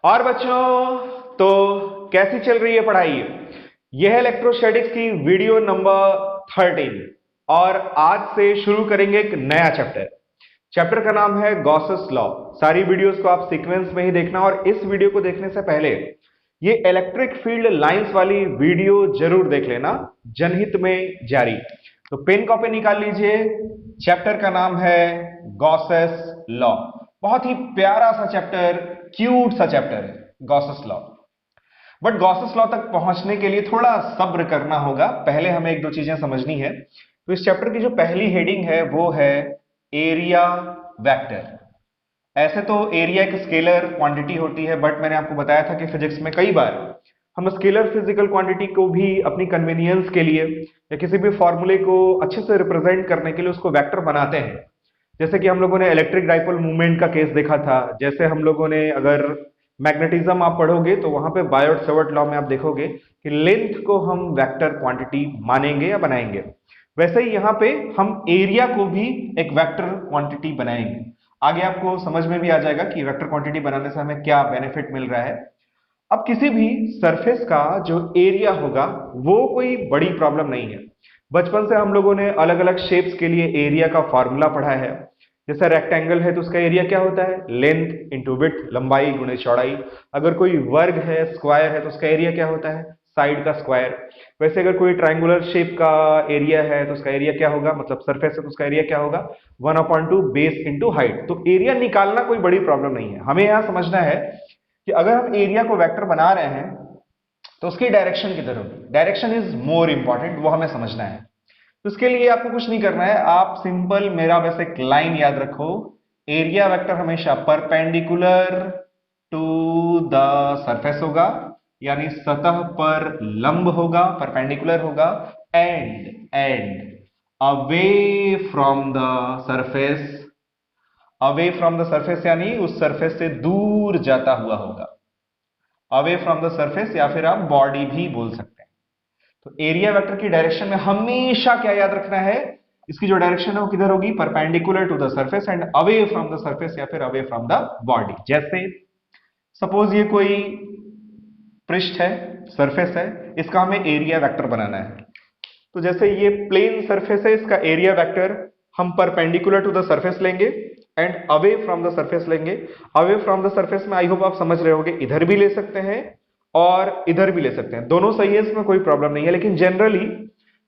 और बच्चों, तो कैसी चल रही है पढ़ाई? यह है इलेक्ट्रोस्टैटिक्स की वीडियो नंबर 13 और आज से शुरू करेंगे एक नया चैप्टर। चैप्टर का नाम है गॉसेस लॉ। सारी वीडियोस को आप सीक्वेंस में ही देखना और इस वीडियो को देखने से पहले ये इलेक्ट्रिक फील्ड लाइंस वाली वीडियो जरूर देख लेना, जनहित में जारी। तो पेन कॉपी निकाल लीजिए। चैप्टर का नाम है गॉसेस लॉ। बहुत ही प्यारा सा चैप्टर, क्यूट सा चैप्टर है Gauss's law. But Gauss's law तक पहुंचने के लिए थोड़ा सब्र करना होगा। पहले हमें एक दो चीजें समझनी है। तो इस चैप्टर की जो पहली हेडिंग है वो है एरिया वेक्टर। ऐसे तो एरिया एक स्केलर क्वांटिटी होती है, बट मैंने आपको बताया था कि फिजिक्स में कई बार हम स्केलर फिजिकल क्वांटिटी को भी अपनी कन्वीनियंस के लिए या किसी भी फॉर्मूले को अच्छे से रिप्रेजेंट करने के लिए उसको वेक्टर बनाते हैं। जैसे कि हम लोगों ने इलेक्ट्रिक डाइपोल मूवमेंट का केस देखा था। जैसे हम लोगों ने, अगर मैग्नेटिज्म आप पढ़ोगे तो वहां पे बायोट सेवर्ट लॉ में आप देखोगे कि लेंथ को हम वेक्टर क्वांटिटी मानेंगे या बनाएंगे। वैसे ही यहाँ पे हम एरिया को भी एक वेक्टर क्वांटिटी बनाएंगे। आगे आपको समझ में भी आ जाएगा कि वेक्टर क्वांटिटी बनाने से हमें क्या बेनिफिट मिल रहा है। अब किसी भी सरफेस का जो एरिया होगा वो कोई बड़ी प्रॉब्लम नहीं है। बचपन से हम लोगों ने अलग अलग शेप्स के लिए एरिया का फॉर्मूला पढ़ा है। जैसे रेक्टेंगल है तो उसका एरिया क्या होता है? लेंथ इंटू विड्थ, लंबाई गुणे चौड़ाई। अगर कोई वर्ग है, स्क्वायर है, तो उसका एरिया क्या होता है? साइड का स्क्वायर। वैसे अगर कोई ट्राइंगुलर शेप का एरिया है तो उसका एरिया क्या होगा? मतलब सरफेस है तो उसका एरिया क्या होगा? 1/2 बेस इंटू हाइट। तो एरिया निकालना कोई बड़ी प्रॉब्लम नहीं है। हमें यहां समझना है कि अगर हम एरिया को वेक्टर बना रहे हैं तो उसकी डायरेक्शन किधर होगी। डायरेक्शन इज मोर इंपॉर्टेंट, वो हमें समझना है। तो इसके लिए आपको कुछ नहीं करना है, आप सिंपल मेरा बस एक लाइन याद रखो। एरिया वेक्टर हमेशा परपेंडिकुलर टू द सरफेस होगा, यानी सतह पर लंब होगा, परपेंडिकुलर होगा। And away from the surface, away from the surface यानी उस सरफेस से दूर जाता हुआ होगा। अवे फ्रॉम द सरफेस या फिर आप बॉडी भी बोल सकते हैं। तो एरिया वेक्टर की डायरेक्शन में हमेशा क्या याद रखना है? इसकी जो डायरेक्शन है वो किधर होगी? Perpendicular to the surface and away from the surface या फिर अवे फ्रॉम द बॉडी। जैसे सपोज ये कोई पृष्ठ है, सरफेस है, इसका हमें एरिया वेक्टर बनाना है। तो जैसे ये प्लेन सरफेस है, इसका एरिया वेक्टर हम परपेंडिकुलर टू द सरफेस लेंगे and away from the surface लेंगे। अवे फ्रॉम द सरफेस में आई होप आप समझ रहे होंगे, इधर भी ले सकते हैं और इधर भी ले सकते हैं, दोनों सही है, इसमें कोई प्रॉब्लम नहीं है। लेकिन जनरली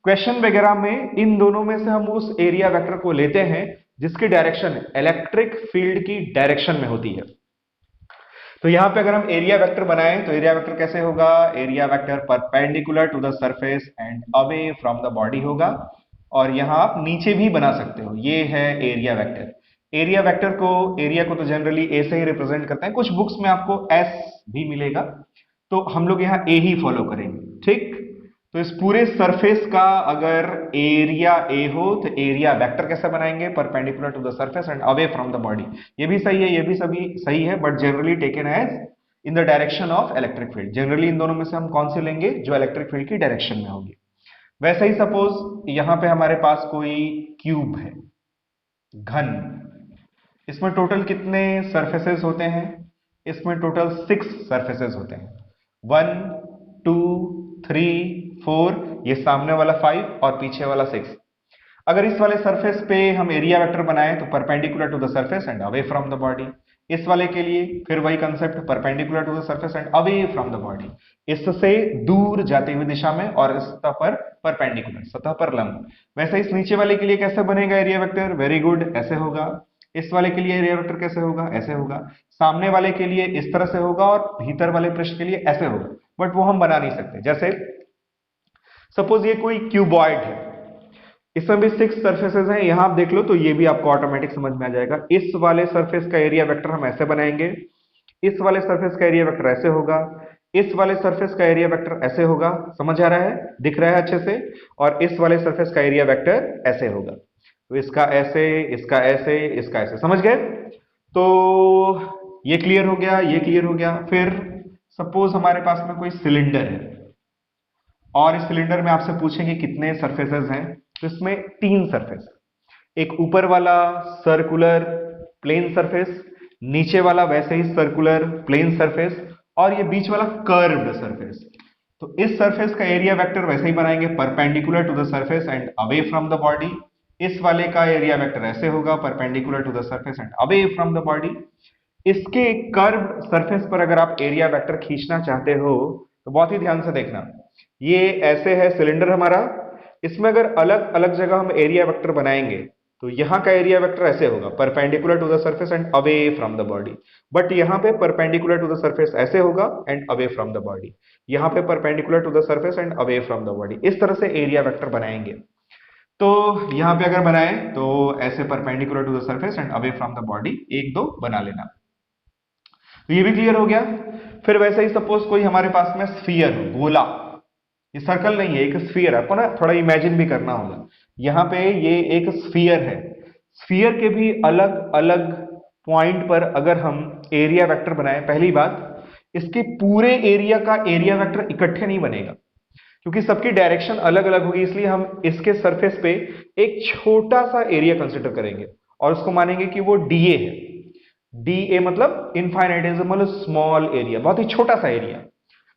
क्वेश्चन वगैरह में इन दोनों में से हम उस एरिया वेक्टर को लेते हैं जिसकी डायरेक्शन इलेक्ट्रिक फील्ड की डायरेक्शन में होती है। तो यहां पे अगर हम एरिया वेक्टर बनाएं तो एरिया वेक्टर कैसे होगा? Area vector perpendicular to the surface and away from the body होगा। और यहां आप नीचे भी बना सकते हो, ये है एरिया वेक्टर। एरिया वेक्टर को, एरिया को तो जनरली ए से ही रिप्रेजेंट करते हैं, कुछ बुक्स में आपको एस भी मिलेगा, तो हम लोग यहाँ ए ही फॉलो करेंगे, ठीक। तो इस पूरे सरफेस का अगर एरिया ए हो तो एरिया वेक्टर कैसे बनाएंगे? Perpendicular to the surface and away from the body. ये भी सही है, ये भी सभी सही है, but generally taken as in the direction of electric field. Generally इन दोनों में से हम कौन से लेंगे? जो इलेक्ट्रिक फील्ड की डायरेक्शन में होगी। वैसे ही सपोज यहां पे हमारे पास कोई क्यूब है, घन। इसमें टोटल कितने सरफेसेस होते हैं? इसमें टोटल 6 सरफेसेस होते हैं। 1 2 3 4, ये सामने वाला 5 और पीछे वाला 6। अगर इस वाले सरफेस पे हम एरिया वेक्टर बनाएं तो perpendicular to the surface and away from the body. इस वाले के लिए फिर वही concept, perpendicular to the surface and away from the body, इससे दूर जाते हुए दिशा में और सतह पर परपेंडिकुलर, सतह पर लंब। वैसे इस नीचे वाले के लिए कैसे बनेगा एरिया वेक्टर? वेरी गुड, ऐसे होगा। इस वाले के लिए एरिया वेक्टर कैसे होगा? ऐसे होगा। सामने वाले के लिए इस तरह से होगा और भीतर वाले पृष्ठ के लिए ऐसे होगा, बट वो हम बना नहीं सकते। जैसे सपोज ये कोई क्यूबॉइड है, इसमें भी 6 सरफेसेस हैं, यहां आप देख लो तो ये भी आपको ऑटोमेटिक समझ में आ जाएगा। इस वाले सरफेस का एरिया वेक्टर हम ऐसे बनाएंगे, इस वाले सरफेस का एरिया वेक्टर ऐसे होगा, इस वाले सरफेस का एरिया वेक्टर ऐसे होगा। समझ आ रहा है? दिख रहा है अच्छे से? और इस वाले सरफेस का एरिया वेक्टर ऐसे होगा। तो इसका ऐसे, इसका ऐसे, इसका ऐसे, समझ गए? तो ये क्लियर हो गया, ये क्लियर हो गया। फिर सपोज हमारे पास में कोई सिलेंडर है और इस सिलेंडर में आपसे पूछेंगे कितने सरफेसेस हैं, तो इसमें 3 सरफेस। एक ऊपर वाला सर्कुलर प्लेन सरफेस, नीचे वाला वैसे ही सर्कुलर प्लेन सरफेस, और ये बीच वाला कर्व्ड सरफेस। तो इस सरफेस का एरिया वेक्टर वैसे ही बनाएंगे, perpendicular to the surface and away from the body. इस वाले का एरिया वेक्टर ऐसे होगा, perpendicular to the surface and away from the body. इसके कर्व्ड सरफेस पर अगर आप एरिया वेक्टर खींचना चाहते हो तो बहुत ही ध्यान से देखना, ये ऐसे है सिलेंडर हमारा, इसमें अगर अलग अलग जगह हम एरिया वेक्टर बनाएंगे तो यहां का एरिया वेक्टर ऐसे होगा, perpendicular to the surface and away from the body. But यहां पे परपेंडिकुलर टू द सरफेस ऐसे होगा and away from the body, यहां पे perpendicular to the surface and away from the body. इस तरह से एरिया वेक्टर बनाएंगे। तो यहां पे अगर बनाए तो ऐसे perpendicular to the surface and away from the body एक दो बना लेना। तो ये भी क्लियर हो गया। फिर वैसे ही सपोज कोई हमारे पास में स्फीयर हो, गोला, ये सर्कल नहीं है, एक स्फीयर है, आपको ना थोड़ा इमेजिन भी करना होगा। यहां पे ये एक स्फीयर है, स्फीयर के भी अलग अलग पॉइंट पर अगर हम एरिया वेक्टर बनाए, पहली बात इसके पूरे एरिया का एरिया वेक्टर इकट्ठे नहीं बनेगा क्योंकि सबकी डायरेक्शन अलग अलग होगी, इसलिए हम इसके सरफेस पे एक छोटा सा एरिया कंसिडर करेंगे और उसको मानेंगे कि वो डीए है। डीए मतलब इनफाइनाइटेसिमल स्मॉल एरिया, बहुत ही छोटा सा एरिया।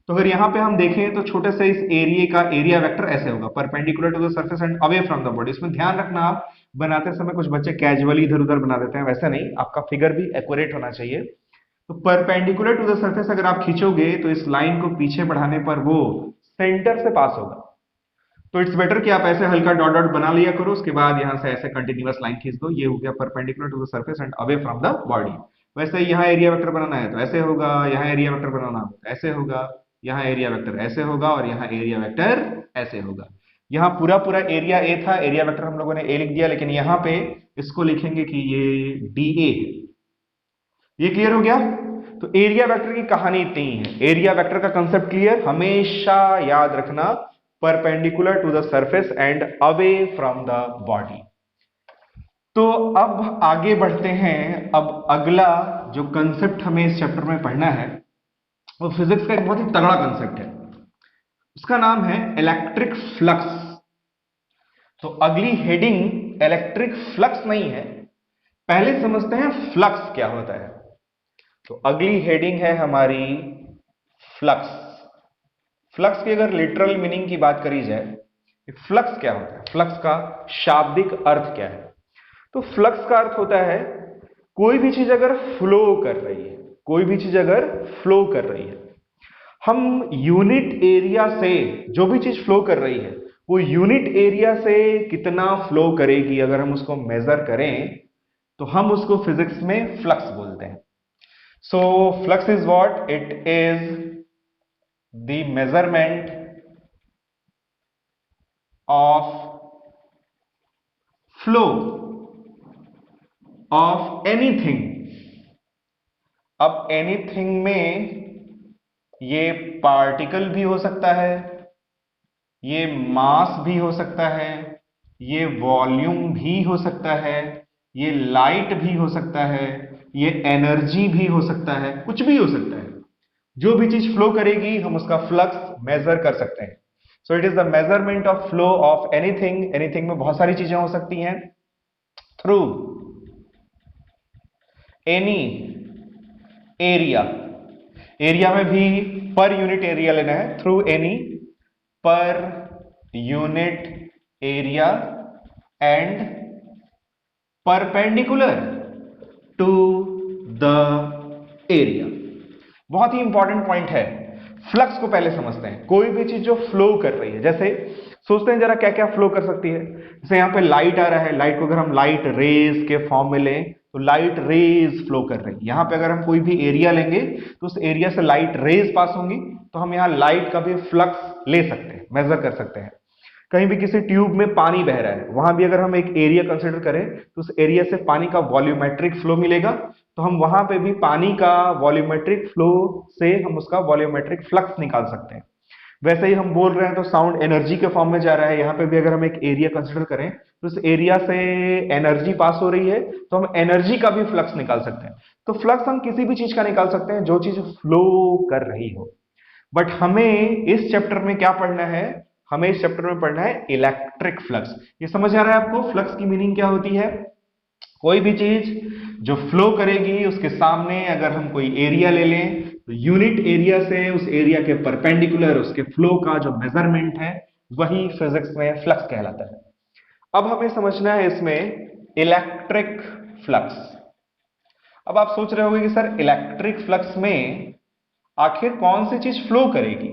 तो अगर यहां पे हम देखें तो छोटे से इस एरिया का एरिया वेक्टर ऐसे होगा, perpendicular to the surface and away from the body. इसमें ध्यान रखना, आप बनाते समय कुछ बच्चे कैजुअली इधर उधर बना देते हैं, वैसा नहीं, आपका फिगर भी एक्यूरेट होना चाहिए। तो परपेंडिकुलर टू द सरफेस अगर आप खींचोगे तो इस लाइन को पीछे बढ़ाने पर वो सेंटर से पास होगा। तो इट्स बेटर कि आप ऐसे हल्का डॉट डॉट बना लिया करो, उसके बाद यहां से ऐसे कंटिन्यूअस लाइन खींच दो, ये हो गया perpendicular to the surface and away from the body. वैसे ही यहाँ एरिया वेक्टर बनाना है तो ऐसे होगा, यहाँ एरिया वेक्टर बनाना है तो ऐसे होगा, यहाँ एरिया वेक्टर ऐसे होगा और यहाँ एरिया वेक्टर ऐसे होगा। यहाँ पूरा पूरा एरिया ए था, एरिया वेक्टर हम लोगों ने ए लिख दिया, लेकिन यहाँ पे इसको लिखेंगे कि ये डी ए है। ये क्लियर हो गया। तो एरिया वेक्टर की कहानी इतनी ही है। एरिया वेक्टर का कंसेप्ट क्लियर, हमेशा याद रखना, perpendicular to the surface and away from the body. तो अब आगे बढ़ते हैं। अब अगला जो कंसेप्ट हमें इस चैप्टर में पढ़ना है वो फिजिक्स का एक बहुत ही तगड़ा कंसेप्ट है, उसका नाम है इलेक्ट्रिक फ्लक्स। तो अगली हेडिंग इलेक्ट्रिक फ्लक्स नहीं है, पहले समझते हैं फ्लक्स क्या होता है। तो अगली हेडिंग है हमारी फ्लक्स। फ्लक्स की अगर लिटरल मीनिंग की बात करी जाए, फ्लक्स क्या होता है, फ्लक्स का शाब्दिक अर्थ क्या है। तो फ्लक्स का अर्थ होता है कोई भी चीज अगर फ्लो कर रही है, कोई भी चीज अगर फ्लो कर रही है, हम यूनिट एरिया से जो भी चीज फ्लो कर रही है वो यूनिट एरिया से कितना फ्लो करेगी, अगर हम उसको मेजर करें तो हम उसको फिजिक्स में फ्लक्स बोलते हैं। So flux is what, it is the measurement of flow of anything. अब एनीथिंग में ये पार्टिकल भी हो सकता है, ये मास भी हो सकता है, ये वॉल्यूम भी हो सकता है, ये लाइट भी हो सकता है, ये एनर्जी भी हो सकता है, कुछ भी हो सकता है। जो भी चीज फ्लो करेगी हम उसका फ्लक्स मेजर कर सकते हैं। So it is the measurement of flow of anything. Anything में बहुत सारी चीजें हो सकती हैं, थ्रू एनी एरिया, एरिया में भी पर यूनिट एरिया लेना है, through any per unit area and perpendicular to the area. बहुत ही इंपॉर्टेंट पॉइंट है। फ्लक्स को पहले समझते हैं। कोई भी चीज जो फ्लो कर रही है, जैसे सोचते हैं जरा क्या क्या फ्लो कर सकती है। जैसे यहां पे लाइट आ रहा है, लाइट को अगर हम लाइट रेज के फॉर्म में लें तो लाइट रेज फ्लो कर रही है। यहां पे अगर हम कोई भी एरिया लेंगे तो उस एरिया से लाइट रेज पास होंगी, तो हम यहां लाइट का भी फ्लक्स ले सकते हैं, मेजर कर सकते हैं। कहीं भी किसी ट्यूब में पानी बह रहा है, वहां भी अगर हम एक एरिया कंसिडर करें तो उस एरिया से पानी का वॉल्यूमेट्रिक फ्लो मिलेगा, तो हम वहां पे भी पानी का वॉल्यूमेट्रिक फ्लो से हम उसका वॉल्यूमेट्रिक फ्लक्स निकाल सकते हैं। वैसे ही हम बोल रहे हैं तो साउंड एनर्जी के फॉर्म में जा रहा है, यहां पे भी अगर हम एक एरिया कंसिडर करें तो उस एरिया से एनर्जी पास हो रही है, तो हम एनर्जी का भी फ्लक्स निकाल सकते हैं। तो फ्लक्स हम किसी भी चीज का निकाल सकते हैं जो चीज फ्लो कर रही हो। बट हमें इस चैप्टर में क्या पढ़ना है, हमें इस चैप्टर में पढ़ना है इलेक्ट्रिक फ्लक्स। ये समझ आ रहा है आपको फ्लक्स की मीनिंग क्या होती है। कोई भी चीज जो फ्लो करेगी उसके सामने अगर हम कोई एरिया ले लें तो यूनिट एरिया से उस एरिया के परपेंडिकुलर उसके फ्लो का जो मेजरमेंट है वही फिजिक्स में फ्लक्स कहलाता है। अब हमें समझना है इसमें इलेक्ट्रिक फ्लक्स। अब आप सोच रहे होंगे कि सर इलेक्ट्रिक फ्लक्स में आखिर कौन सी चीज फ्लो करेगी?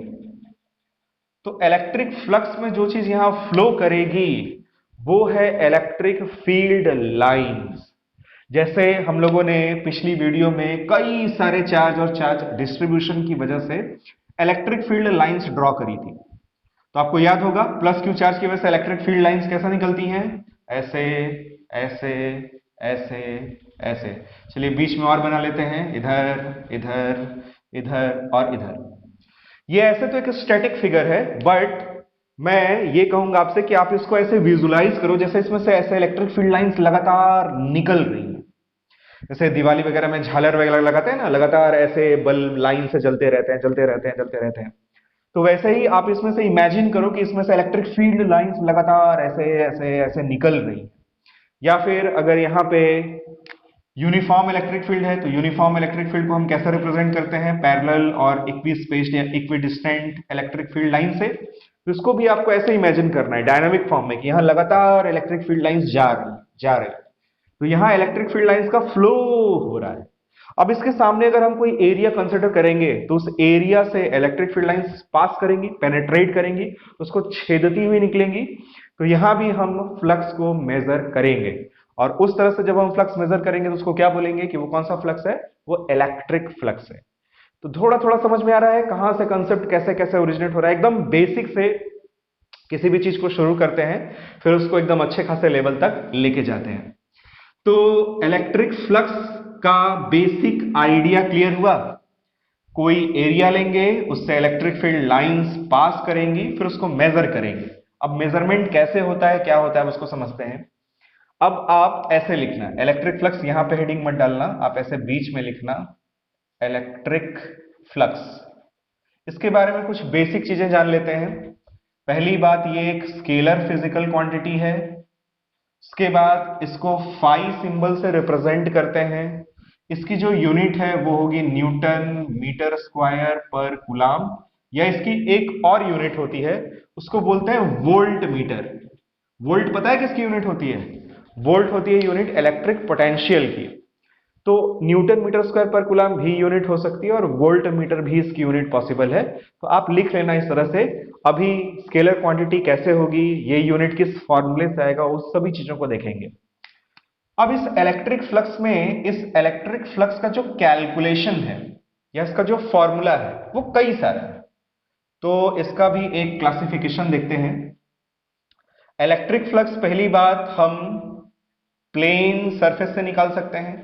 तो इलेक्ट्रिक फ्लक्स में जो चीज यहां फ्लो करेगी वो है इलेक्ट्रिक फील्ड लाइंस। जैसे हम लोगों ने पिछली वीडियो में कई सारे चार्ज और चार्ज डिस्ट्रीब्यूशन की वजह से इलेक्ट्रिक फील्ड लाइंस ड्रॉ करी थी। तो आपको याद होगा प्लस क्यू चार्ज की वजह से इलेक्ट्रिक फील्ड लाइंस कैसा निकलती हैं? ऐसे ऐसे ऐसे ऐसे। चलिए बीच में और बना लेते हैं, इधर इधर इधर और इधर। ये ऐसे तो एक स्टैटिक फिगर है, बट मैं ये कहूंगा आपसे कि आप इसको ऐसे विजुलाइज करो जैसे इसमें से ऐसे इलेक्ट्रिक फील्ड लाइंस लगातार निकल रही हैं। जैसे दिवाली वगैरह में झालर वगैरह लगाते हैं ना, लगातार ऐसे बल्ब लाइन से जलते रहते हैं चलते रहते हैं चलते रहते हैं। तो वैसे ही आप इसमें से इमेजिन करो कि इसमें से इलेक्ट्रिक फील्ड लाइंस लगातार ऐसे ऐसे ऐसे निकल रही हैं। या फिर अगर यहाँ पे यूनिफॉर्म इलेक्ट्रिक फील्ड है तो यूनिफॉर्म इलेक्ट्रिक फील्ड को हम कैसे रिप्रेजेंट करते हैं? पैरेलल और इक्वी स्पेस्ड या equi distant electric field line से। तो इसको भी आपको ऐसे इमेजिन करना है डायनामिक फॉर्म में कि यहाँ लगातार इलेक्ट्रिक फील्ड लाइंस जा रही। तो यहाँ इलेक्ट्रिक फील्ड लाइंस का फ्लो हो रहा है। अब इसके सामने अगर हम कोई एरिया कंसिडर करेंगे तो उस एरिया से इलेक्ट्रिक फील्ड लाइंस पास करेंगी, पेनेट्रेट करेंगी, उसको छेदती हुई निकलेंगी। तो यहां भी हम फ्लक्स को मेजर करेंगे और उस तरह से जब हम फ्लक्स मेजर करेंगे तो उसको क्या बोलेंगे कि वो कौन सा फ्लक्स है? वो इलेक्ट्रिक फ्लक्स है। तो थोड़ा थोड़ा समझ में आ रहा है कहां से कंसेप्ट कैसे कैसे ओरिजिनेट हो रहा है। एकदम बेसिक से किसी भी चीज को शुरू करते हैं फिर उसको एकदम अच्छे खासे लेवल तक लेके जाते हैं। तो इलेक्ट्रिक फ्लक्स का बेसिक आइडिया क्लियर हुआ। कोई एरिया लेंगे, उससे इलेक्ट्रिक फील्ड लाइंस पास करेंगी, फिर उसको मेजर करेंगे। अब मेजरमेंट कैसे होता है, क्या होता है, उसको समझते हैं। अब आप ऐसे लिखना, इलेक्ट्रिक फ्लक्स यहां पे हेडिंग मत डालना, आप ऐसे बीच में लिखना इलेक्ट्रिक फ्लक्स। इसके बारे में कुछ बेसिक चीजें जान लेते हैं। पहली बात, ये एक स्केलर फिजिकल क्वांटिटी है। इसके बाद इसको फाई सिंबल से रिप्रेजेंट करते हैं। इसकी जो यूनिट है वो होगी न्यूटन मीटर स्क्वायर पर कूलाम, या इसकी एक और यूनिट होती है उसको बोलते हैं वोल्ट मीटर। वोल्ट पता है किसकी यूनिट होती है? वोल्ट होती है यूनिट इलेक्ट्रिक पोटेंशियल की। तो न्यूटन मीटर स्क्वायर पर कूलाम भी यूनिट हो सकती है और वोल्ट मीटर भी इसकी यूनिट पॉसिबल है। तो आप लिख लेना इस तरह से। अभी स्केलर क्वांटिटी कैसे होगी, ये यूनिट किस फॉर्मूले से आएगा, उस सभी चीजों को देखेंगे। अब इस इलेक्ट्रिक फ्लक्स में, इस इलेक्ट्रिक फ्लक्स का जो कैलकुलेशन है या इसका जो फॉर्मूला है वो कई सारा है। तो इसका भी एक क्लासिफिकेशन देखते हैं। इलेक्ट्रिक फ्लक्स पहली बात हम प्लेन सरफेस से निकाल सकते हैं,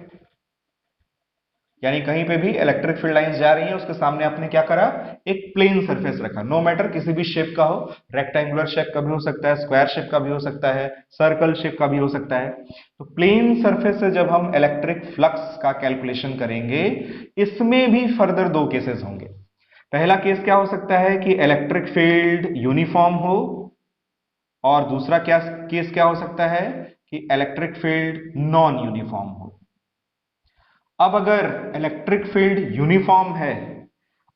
यानी कहीं पे भी इलेक्ट्रिक फील्ड लाइंस जा रही है उसके सामने आपने क्या करा, एक प्लेन सरफेस रखा। नो मैटर किसी भी शेप का हो, रेक्टेंगुलर शेप का भी हो सकता है, स्क्वायर शेप का भी हो सकता है, सर्कल शेप का भी हो सकता है। तो प्लेन सरफेस से जब हम इलेक्ट्रिक फ्लक्स का कैलकुलेशन करेंगे, इसमें भी फर्दर दो केसेस होंगे। पहला केस क्या हो सकता है कि इलेक्ट्रिक फील्ड यूनिफॉर्म हो, और दूसरा क्या केस क्या हो सकता है कि इलेक्ट्रिक फील्ड नॉन यूनिफॉर्म हो। अब अगर इलेक्ट्रिक फील्ड यूनिफॉर्म है,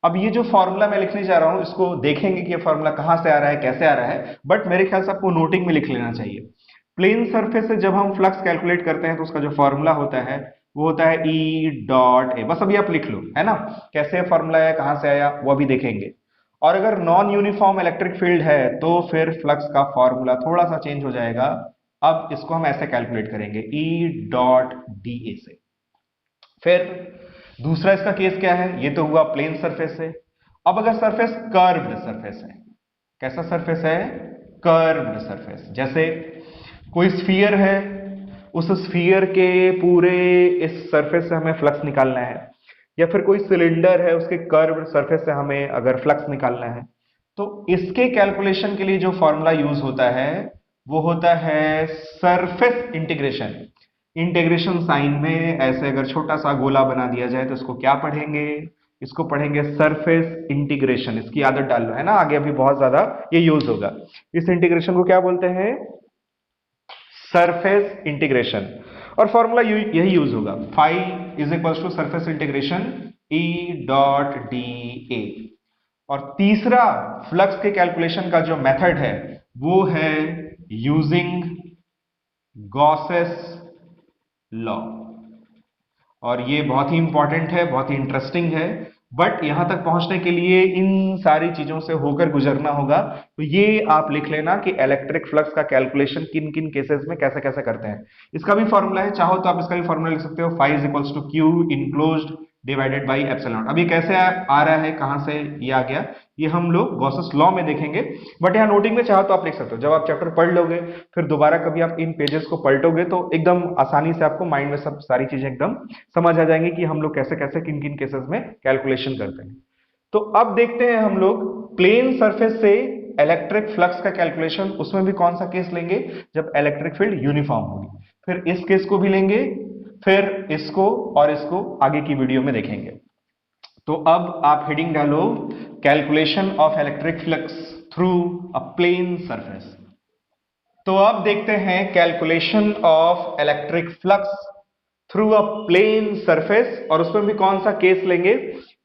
अब ये जो फॉर्मूला मैं लिखने जा रहा हूं इसको देखेंगे कि ये फॉर्मूला कहां से आ रहा है, कैसे आ रहा है, बट मेरे ख्याल से आपको नोटिंग में लिख लेना चाहिए। प्लेन सरफेस से जब हम फ्लक्स कैलकुलेट करते हैं तो उसका जो फॉर्मूला होता है वो होता है ई डॉट ए। बस अभी आप लिख लो, है ना, कैसे फॉर्मूला है, कहां से आया, वो अभी देखेंगे। और अगर नॉन यूनिफॉर्म इलेक्ट्रिक फील्ड है तो फिर फ्लक्स का फॉर्मूला थोड़ा सा चेंज हो जाएगा। अब इसको हम ऐसे कैलकुलेट करेंगे ई डॉट डी ए से। फिर दूसरा इसका केस क्या है, ये तो हुआ प्लेन सरफेस से। अब अगर सरफेस कर्व्ड सरफेस है, कैसा सरफेस है, कर्व्ड सरफेस। जैसे कोई स्फीयर है, उस स्फीयर के पूरे इस सरफेस से हमें फ्लक्स निकालना है, या फिर कोई सिलेंडर है उसके कर्व्ड सरफेस से हमें अगर फ्लक्स निकालना है, तो इसके कैलकुलेशन के लिए जो फॉर्मूला यूज होता है वो होता है सरफेस इंटीग्रेशन। इंटीग्रेशन साइन में ऐसे अगर छोटा सा गोला बना दिया जाए तो इसको क्या पढ़ेंगे, इसको पढ़ेंगे सरफेस इंटीग्रेशन। इसकी आदत डाल लो, है ना, आगे अभी बहुत ज्यादा ये यूज होगा। इस इंटीग्रेशन को क्या बोलते हैं, सरफेस इंटीग्रेशन, और फॉर्मूला यही यूज होगा, phi is equal to surface integration E dot d A. और तीसरा फ्लक्स के कैलकुलेशन का जो मेथड है वो है यूजिंग गॉसेस लॉ, और ये बहुत ही इंपॉर्टेंट है, बहुत ही इंटरेस्टिंग है, बट यहां तक पहुंचने के लिए इन सारी चीजों से होकर गुजरना होगा। तो ये आप लिख लेना कि इलेक्ट्रिक फ्लक्स का कैलकुलेशन किन किन केसेस में कैसे कैसे करते हैं। इसका भी फॉर्मूला है, चाहो तो आप इसका भी फॉर्मूला लिख सकते हो, phi is equals to Q enclosed divided by epsilon. अभी कैसे आ रहा है, कहां से ये आ गया, ये हम लोग गॉसेस लॉ में देखेंगे, बट यहाँ नोटिंग में चाहो तो आप लिख सकते हो। जब आप चैप्टर पढ़ लोगे फिर दोबारा कभी आप इन पेजेस को पलटोगे तो एकदम आसानी से आपको माइंड में सब सारी चीजें एकदम समझ आ जाएंगी कि हम लोग कैसे कैसे किन किन केसेस में कैलकुलेशन करते हैं। तो अब देखते हैं हम लोग प्लेन सरफेस से इलेक्ट्रिक फ्लक्स का कैलकुलेशन, उसमें भी कौन सा केस लेंगे, जब इलेक्ट्रिक फील्ड यूनिफॉर्म होगी। फिर इस केस को भी लेंगे, फिर इसको और इसको आगे की वीडियो में देखेंगे। तो अब आप हेडिंग डालो, calculation of electric flux through a plane surface. तो अब देखते हैं calculation of electric flux through a plane surface, और उसमें भी कौन सा केस लेंगे,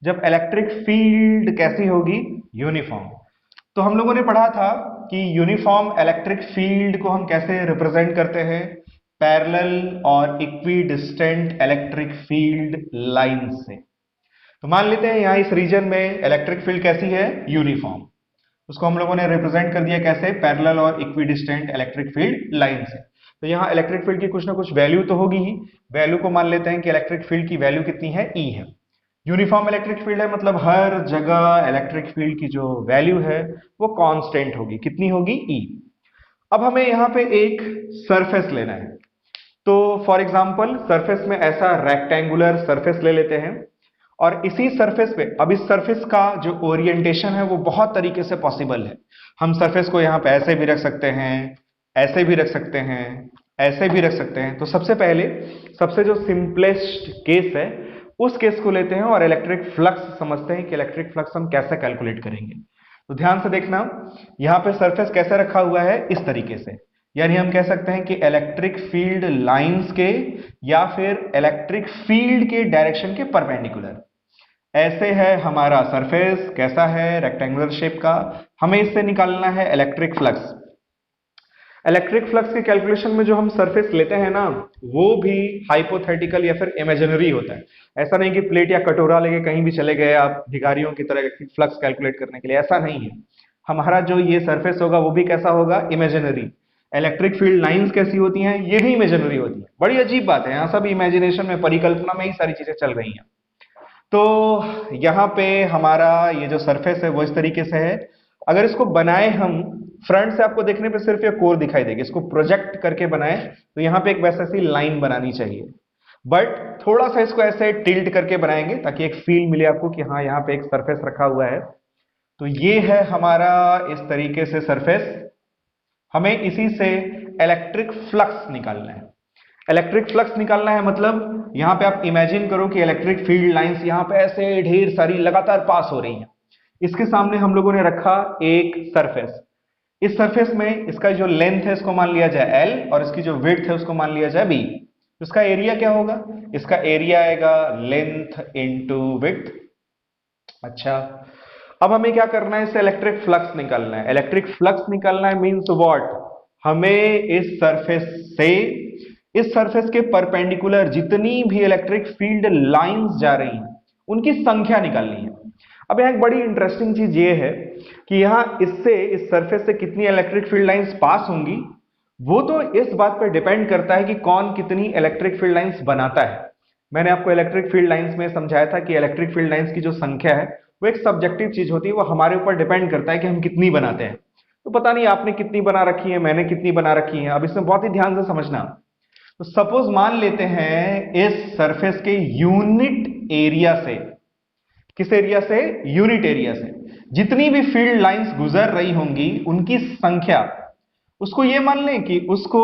जब इलेक्ट्रिक फील्ड कैसी होगी, यूनिफॉर्म। तो हम लोगों ने पढ़ा था कि यूनिफॉर्म इलेक्ट्रिक फील्ड को हम कैसे रिप्रेजेंट करते हैं, पैरेलल और इक्विडिस्टेंट इलेक्ट्रिक फील्ड लाइन से। तो मान लेते हैं यहां इस रीजन में इलेक्ट्रिक फील्ड कैसी है, यूनिफॉर्म, उसको हम लोगों ने रिप्रेजेंट कर दिया कैसे, पैरेलल और इक्विडिस्टेंट इलेक्ट्रिक फील्ड लाइन से। तो यहां इलेक्ट्रिक फील्ड की कुछ ना कुछ वैल्यू तो होगी ही, वैल्यू को मान लेते हैं कि इलेक्ट्रिक फील्ड की वैल्यू कितनी है, ई है। यूनिफॉर्म इलेक्ट्रिक फील्ड है, मतलब हर जगह इलेक्ट्रिक फील्ड की जो वैल्यू है वो कांस्टेंट होगी, कितनी होगी, ई। अब हमें यहां पे एक सरफेस लेना है, तो फॉर एग्जांपल सरफेस में ऐसा रेक्टेंगुलर सरफेस ले लेते हैं, और इसी सरफेस पे, अब इस सरफेस का जो ओरिएंटेशन है वो बहुत तरीके से पॉसिबल है। हम सरफेस को यहाँ पे ऐसे भी रख सकते हैं, ऐसे भी रख सकते हैं, ऐसे भी रख सकते हैं। तो सबसे पहले सबसे जो सिंपलेस्ट केस है उस केस को लेते हैं और इलेक्ट्रिक फ्लक्स समझते हैं कि इलेक्ट्रिक फ्लक्स हम कैसे कैलकुलेट करेंगे। तो ध्यान से देखना, यहाँ पे सरफेस कैसे रखा हुआ है, इस तरीके से, यानी हम कह सकते हैं कि इलेक्ट्रिक फील्ड लाइंस के या फिर इलेक्ट्रिक फील्ड के डायरेक्शन के परपेंडिकुलर ऐसे है हमारा सरफेस, कैसा है, रेक्टेंगुलर शेप का। हमें इससे निकालना है इलेक्ट्रिक फ्लक्स। इलेक्ट्रिक फ्लक्स के कैलकुलेशन में जो हम सरफेस लेते हैं ना, वो भी हाइपोथेटिकल या फिर इमेजिनरी होता है। ऐसा नहीं कि प्लेट या कटोरा लेके कहीं भी चले गए आप भिखारियों की तरह इलेक्ट्रिक फ्लक्स कैलकुलेट करने के लिए, ऐसा नहीं है। हमारा जो ये सरफेस होगा वो भी कैसा होगा, इमेजिनरी। इलेक्ट्रिक फील्ड लाइंस कैसी होती हैं, ये भी इमेजिनरी होती है। बड़ी अजीब बात है, यहाँ सब इमेजिनेशन में, परिकल्पना में ही सारी चीजें चल रही हैं। तो यहाँ पे हमारा ये जो सरफेस है वो इस तरीके से है। अगर इसको बनाए हम फ्रंट से, आपको देखने पे सिर्फ ये कोर दिखाई देगी, इसको प्रोजेक्ट करके बनाए तो यहाँ पे एक वैसे सी लाइन बनानी चाहिए, बट थोड़ा सा इसको ऐसे टिल्ट करके बनाएंगे ताकि एक फील मिले आपको कि हाँ यहाँ पे एक सरफेस रखा हुआ है। तो ये है हमारा इस तरीके से सरफेस। हमें इसी से इलेक्ट्रिक फ्लक्स निकालना है। इलेक्ट्रिक फ्लक्स निकालना है मतलब यहां पे आप इमेजिन करो कि इलेक्ट्रिक फील्ड लाइंस यहां पे ऐसे ढेर सारी लगातार पास हो रही हैं। इसके सामने हम लोगों ने रखा एक सरफेस। इस सरफेस में इसका जो लेंथ है इसको मान लिया जाए L, और इसकी जो विड्थ है उसको मान लिया जाए B। तो इसका एरिया क्या होगा, इसका एरिया आएगा लेंथ इंटू विड्थ। अच्छा, अब हमें क्या करना है, इससे इलेक्ट्रिक फ्लक्स निकालना है। इलेक्ट्रिक फ्लक्स निकालना है मींस व्हाट, हमें इस सरफेस से इस सरफेस के परपेंडिकुलर जितनी भी इलेक्ट्रिक फील्ड लाइंस जा रही हैं उनकी संख्या निकालनी है। अब यहाँ एक बड़ी इंटरेस्टिंग चीज ये है कि यहाँ इससे, इस सरफेस से कितनी इलेक्ट्रिक फील्ड लाइंस पास होंगी, वो तो इस बात पर डिपेंड करता है कि कौन कितनी इलेक्ट्रिक फील्ड लाइंस बनाता है। मैंने आपको इलेक्ट्रिक फील्ड लाइंस में समझाया था कि इलेक्ट्रिक फील्ड लाइंस की जो संख्या है वो एक सब्जेक्टिव चीज होती है, वो हमारे ऊपर डिपेंड करता है कि हम कितनी बनाते हैं। तो पता नहीं आपने कितनी बना रखी है, मैंने कितनी बना रखी है, अब इसमें बहुत ही ध्यान से समझना। तो सपोज मान लेते हैं इस सरफेस के यूनिट एरिया से, किस एरिया से, यूनिट एरिया से जितनी भी फील्ड लाइंस गुजर रही होंगी उनकी संख्या, उसको ये मान लें कि उसको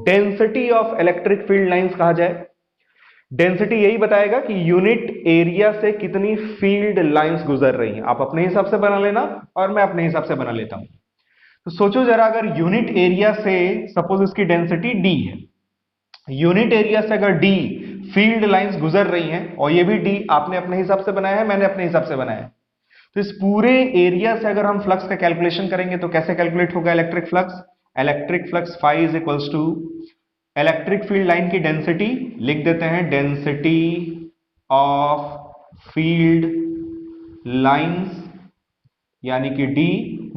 density of electric field lines कहा जाए। डेंसिटी यही बताएगा कि यूनिट एरिया से कितनी फील्ड लाइंस गुजर रही हैं। आप अपने हिसाब से बना लेना और मैं अपने हिसाब से बना लेता हूं। तो सोचो जरा, अगर यूनिट एरिया से सपोज इसकी डेंसिटी डी है, यूनिट एरिया से अगर डी फील्ड लाइंस गुजर रही हैं, और ये भी डी आपने अपने हिसाब से बनाया है, मैंने अपने हिसाब से बनाया है, तो इस पूरे एरिया से अगर हम फ्लक्स का कैलकुलेशन करेंगे तो कैसे कैलकुलेट होगा electric flux? Electric flux phi is equals to electric field line की डेंसिटी, लिख देते हैं डेंसिटी ऑफ फील्ड लाइंस यानी कि D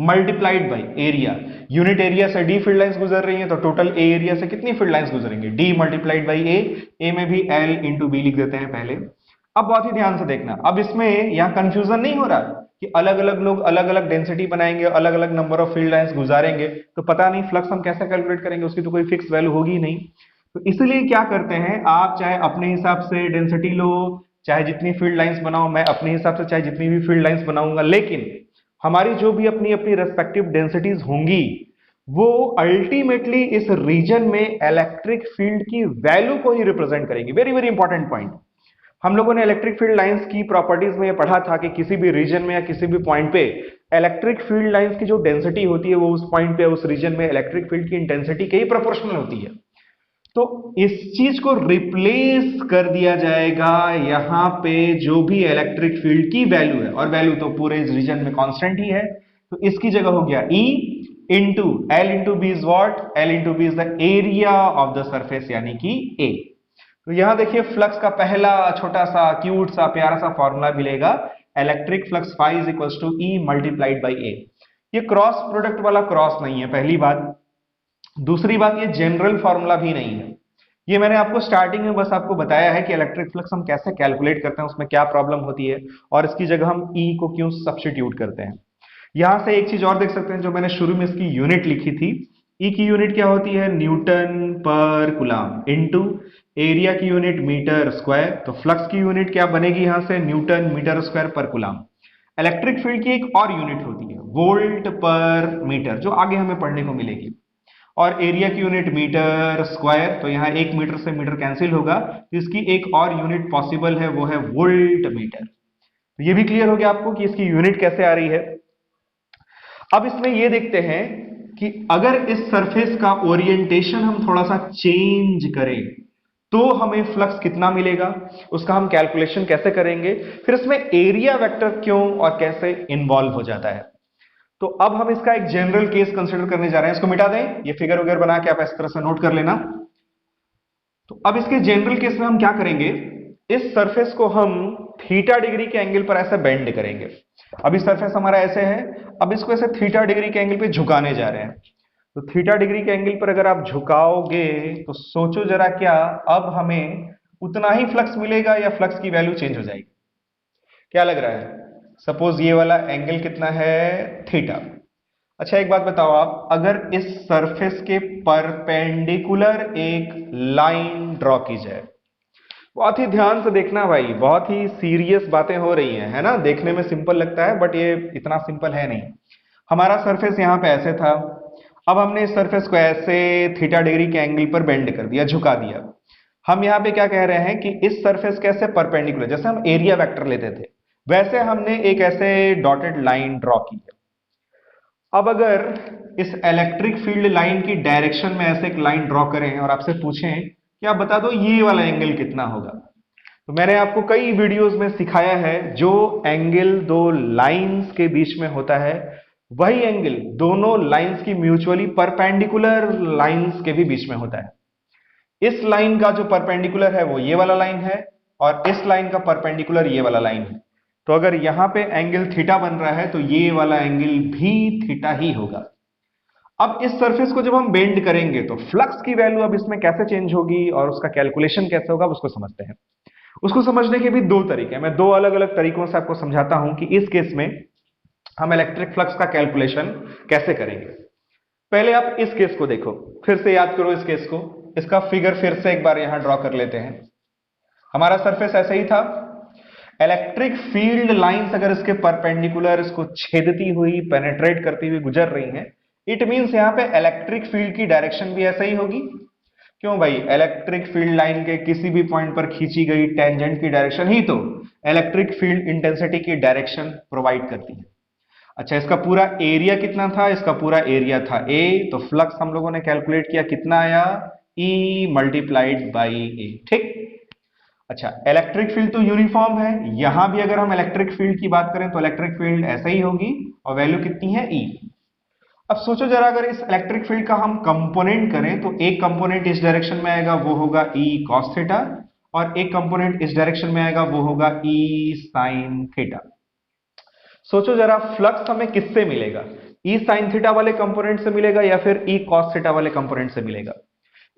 multiplied by area. Unit area से D फील्ड लाइंस गुजर रही हैं, तो टोटल A एरिया से कितनी फील्ड लाइंस गुजरेंगे? D मल्टीप्लाइड बाई A में भी L इंटू बी लिख देते हैं पहले। अब बहुत ही ध्यान से देखना, अब इसमें यहां कंफ्यूजन नहीं हो रहा कि अलग अलग लोग अलग अलग डेंसिटी बनाएंगे, अलग अलग नंबर ऑफ फील्ड लाइंस गुजारेंगे, तो पता नहीं फ्लक्स हम कैसे कैलकुलेट करेंगे, उसकी तो कोई फिक्स वैल्यू होगी नहीं। तो इसलिए क्या करते हैं, आप चाहे अपने हिसाब से डेंसिटी लो, चाहे जितनी फील्ड लाइंस बनाओ, मैं अपने हिसाब से चाहे जितनी भी फील्ड लाइंस बनाऊंगा, लेकिन हमारी जो भी अपनी अपनी रेस्पेक्टिव डेंसिटीज होंगी वो अल्टीमेटली इस रीजन में इलेक्ट्रिक फील्ड की वैल्यू को ही रिप्रेजेंट करेंगी। Very very important point. हम लोगों ने इलेक्ट्रिक फील्ड लाइंस की प्रॉपर्टीज में ये पढ़ा था कि किसी भी रीजन में या किसी भी पॉइंट पे इलेक्ट्रिक फील्ड लाइंस की जो डेंसिटी होती है वो उस पॉइंट पे उस रीजन में इलेक्ट्रिक फील्ड की इंटेंसिटी के ही प्रोपोर्शनल होती है। तो इस चीज को रिप्लेस कर दिया जाएगा, यहां पे जो भी इलेक्ट्रिक फील्ड की वैल्यू है, और वैल्यू तो पूरे इस रीजन में कांस्टेंट ही है, तो इसकी जगह हो गया E into L into B is what? L into B is the area of the surface यानी कि A। तो यहां देखिए फ्लक्स का पहला छोटा सा क्यूट सा प्यारा सा फॉर्मूला मिलेगा, electric flux phi is equals to E multiplied by A। ये क्रॉस प्रोडक्ट वाला क्रॉस नहीं है, पहली बात। दूसरी बात, ये जनरल फॉर्मूला भी नहीं है, ये मैंने आपको स्टार्टिंग में बस आपको बताया है कि इलेक्ट्रिक फ्लक्स हम कैसे कैलकुलेट करते हैं, उसमें क्या प्रॉब्लम होती है और इसकी जगह हम E को क्यों सब्स्टिट्यूट करते हैं। यहां से एक चीज और देख सकते हैं, जो मैंने शुरू में इसकी यूनिट लिखी थी, E की यूनिट क्या होती है? न्यूटन पर कूलम इनटू एरिया की यूनिट मीटर स्क्वायर। तो फ्लक्स की यूनिट क्या बनेगी यहां से? न्यूटन मीटर स्क्वायर पर कूलम। इलेक्ट्रिक फील्ड की एक और यूनिट होती है वोल्ट पर मीटर, जो आगे हमें पढ़ने को मिलेगी, और एरिया की यूनिट मीटर स्क्वायर। तो यहां एक मीटर से मीटर कैंसिल होगा, तो इसकी एक और यूनिट पॉसिबल है, वो है वोल्ट मीटर। तो ये भी क्लियर हो गया आपको कि इसकी यूनिट कैसे आ रही है। अब इसमें ये देखते हैं कि अगर इस सरफेस का ओरिएंटेशन हम थोड़ा सा चेंज करें तो हमें फ्लक्स कितना मिलेगा, उसका हम कैलकुलेशन कैसे करेंगे, फिर इसमें एरिया वेक्टर क्यों और कैसे इन्वॉल्व हो जाता है। तो अब हम इसका एक जनरल केस कंसीडर करने जा रहे हैं। इसको मिटा दें, ये फिगर वगैरह बना के आप इस तरह से नोट कर लेना। तो अब इसके जनरल केस में हम क्या करेंगे, इस सरफेस को हम थीटा डिग्री के एंगल पर ऐसे बेंड करेंगे। अभी सरफेस हमारा ऐसे है, अब इसको ऐसे थीटा डिग्री के एंगल पे झुकाने जा रहे हैं। तो थीटा डिग्री के एंगल पर अगर आप झुकाओगे तो सोचो जरा, क्या अब हमें उतना ही फ्लक्स मिलेगा या फ्लक्स की वैल्यू चेंज हो जाएगी? क्या लग रहा है? सपोज ये वाला एंगल कितना है? थीटा। अच्छा एक बात बताओ आप, अगर इस सरफेस के परपेंडिकुलर एक लाइन ड्रॉ की जाए, बहुत ही ध्यान से देखना भाई, बहुत ही सीरियस बातें हो रही हैं, है ना? देखने में सिंपल लगता है बट ये इतना सिंपल है नहीं। हमारा सरफेस यहां पे ऐसे था, अब हमने इस सरफेस को ऐसे थीटा डिग्री के एंगल पर बेंड कर दिया, झुका दिया। हम यहां पे क्या कह रहे हैं कि इस सरफेस के ऐसे परपेंडिकुलर, जैसे हम एरिया वेक्टर लेते थे वैसे हमने एक ऐसे डॉटेड लाइन ड्रॉ की है। अब अगर इस इलेक्ट्रिक फील्ड लाइन की डायरेक्शन में ऐसे एक लाइन ड्रॉ करें और आपसे पूछें कि आप बता दो ये वाला एंगल कितना होगा, तो मैंने आपको कई वीडियोस में सिखाया है, जो एंगल दो लाइंस के बीच में होता है वही एंगल दोनों लाइंस की म्यूचुअली परपेंडिकुलर लाइंस के भी बीच में होता है। इस लाइन का जो परपेंडिकुलर है वो ये वाला लाइन है, और इस लाइन का परपेंडिकुलर ये वाला लाइन है। तो अगर यहां पे एंगल थीटा बन रहा है तो ये वाला एंगल भी थीटा ही होगा। अब इस सरफेस को जब हम बेंड करेंगे तो फ्लक्स की वैल्यू अब इसमें कैसे चेंज होगी और उसका कैलकुलेशन कैसे होगा उसको समझते हैं। उसको समझने के भी दो तरीके हैं, मैं दो अलग अलग तरीकों से आपको समझाता हूं कि इस केस में हम इलेक्ट्रिक फ्लक्स का कैलकुलेशन कैसे करेंगे। पहले आप इस केस को देखो, फिर से याद करो इस केस को, इसका फिगर फिर से एक बार यहां ड्रॉ कर लेते हैं। हमारा सरफेस ऐसे ही था, इलेक्ट्रिक फील्ड लाइंस अगर इसके परपेंडिकुलर इसको छेदती हुई पेनेट्रेट करती हुई गुजर रही हैं, इट मींस यहां पे इलेक्ट्रिक फील्ड की डायरेक्शन भी ऐसे ही होगी। क्यों भाई? इलेक्ट्रिक फील्ड लाइन के किसी भी पॉइंट पर खींची गई टेंजेंट की डायरेक्शन ही तो इलेक्ट्रिक फील्ड इंटेंसिटी की डायरेक्शन प्रोवाइड करती है। अच्छा, इसका पूरा एरिया कितना था? इसका पूरा एरिया था ए, तो फ्लक्स हम लोगों ने कैलकुलेट किया, कितना आया? ई मल्टीप्लाइड बाई ए। ठीक। अच्छा, इलेक्ट्रिक फील्ड तो यूनिफॉर्म है, यहां भी अगर हम इलेक्ट्रिक फील्ड की बात करें तो इलेक्ट्रिक फील्ड ऐसा ही होगी, और वैल्यू कितनी है? ई। अब सोचो जरा, अगर इस इलेक्ट्रिक फील्ड का हम कंपोनेंट करें तो एक कंपोनेंट इस डायरेक्शन में आएगा, वो होगा ई कॉस थीटा, और एक कंपोनेंट इस डायरेक्शन में आएगा, वो होगा ई साइन थीटा। सोचो जरा, फ्लक्स हमें किससे मिलेगा? ई साइन थीटा वाले कंपोनेंट से मिलेगा या फिर ई कॉस थीटा वाले कंपोनेंट से मिलेगा?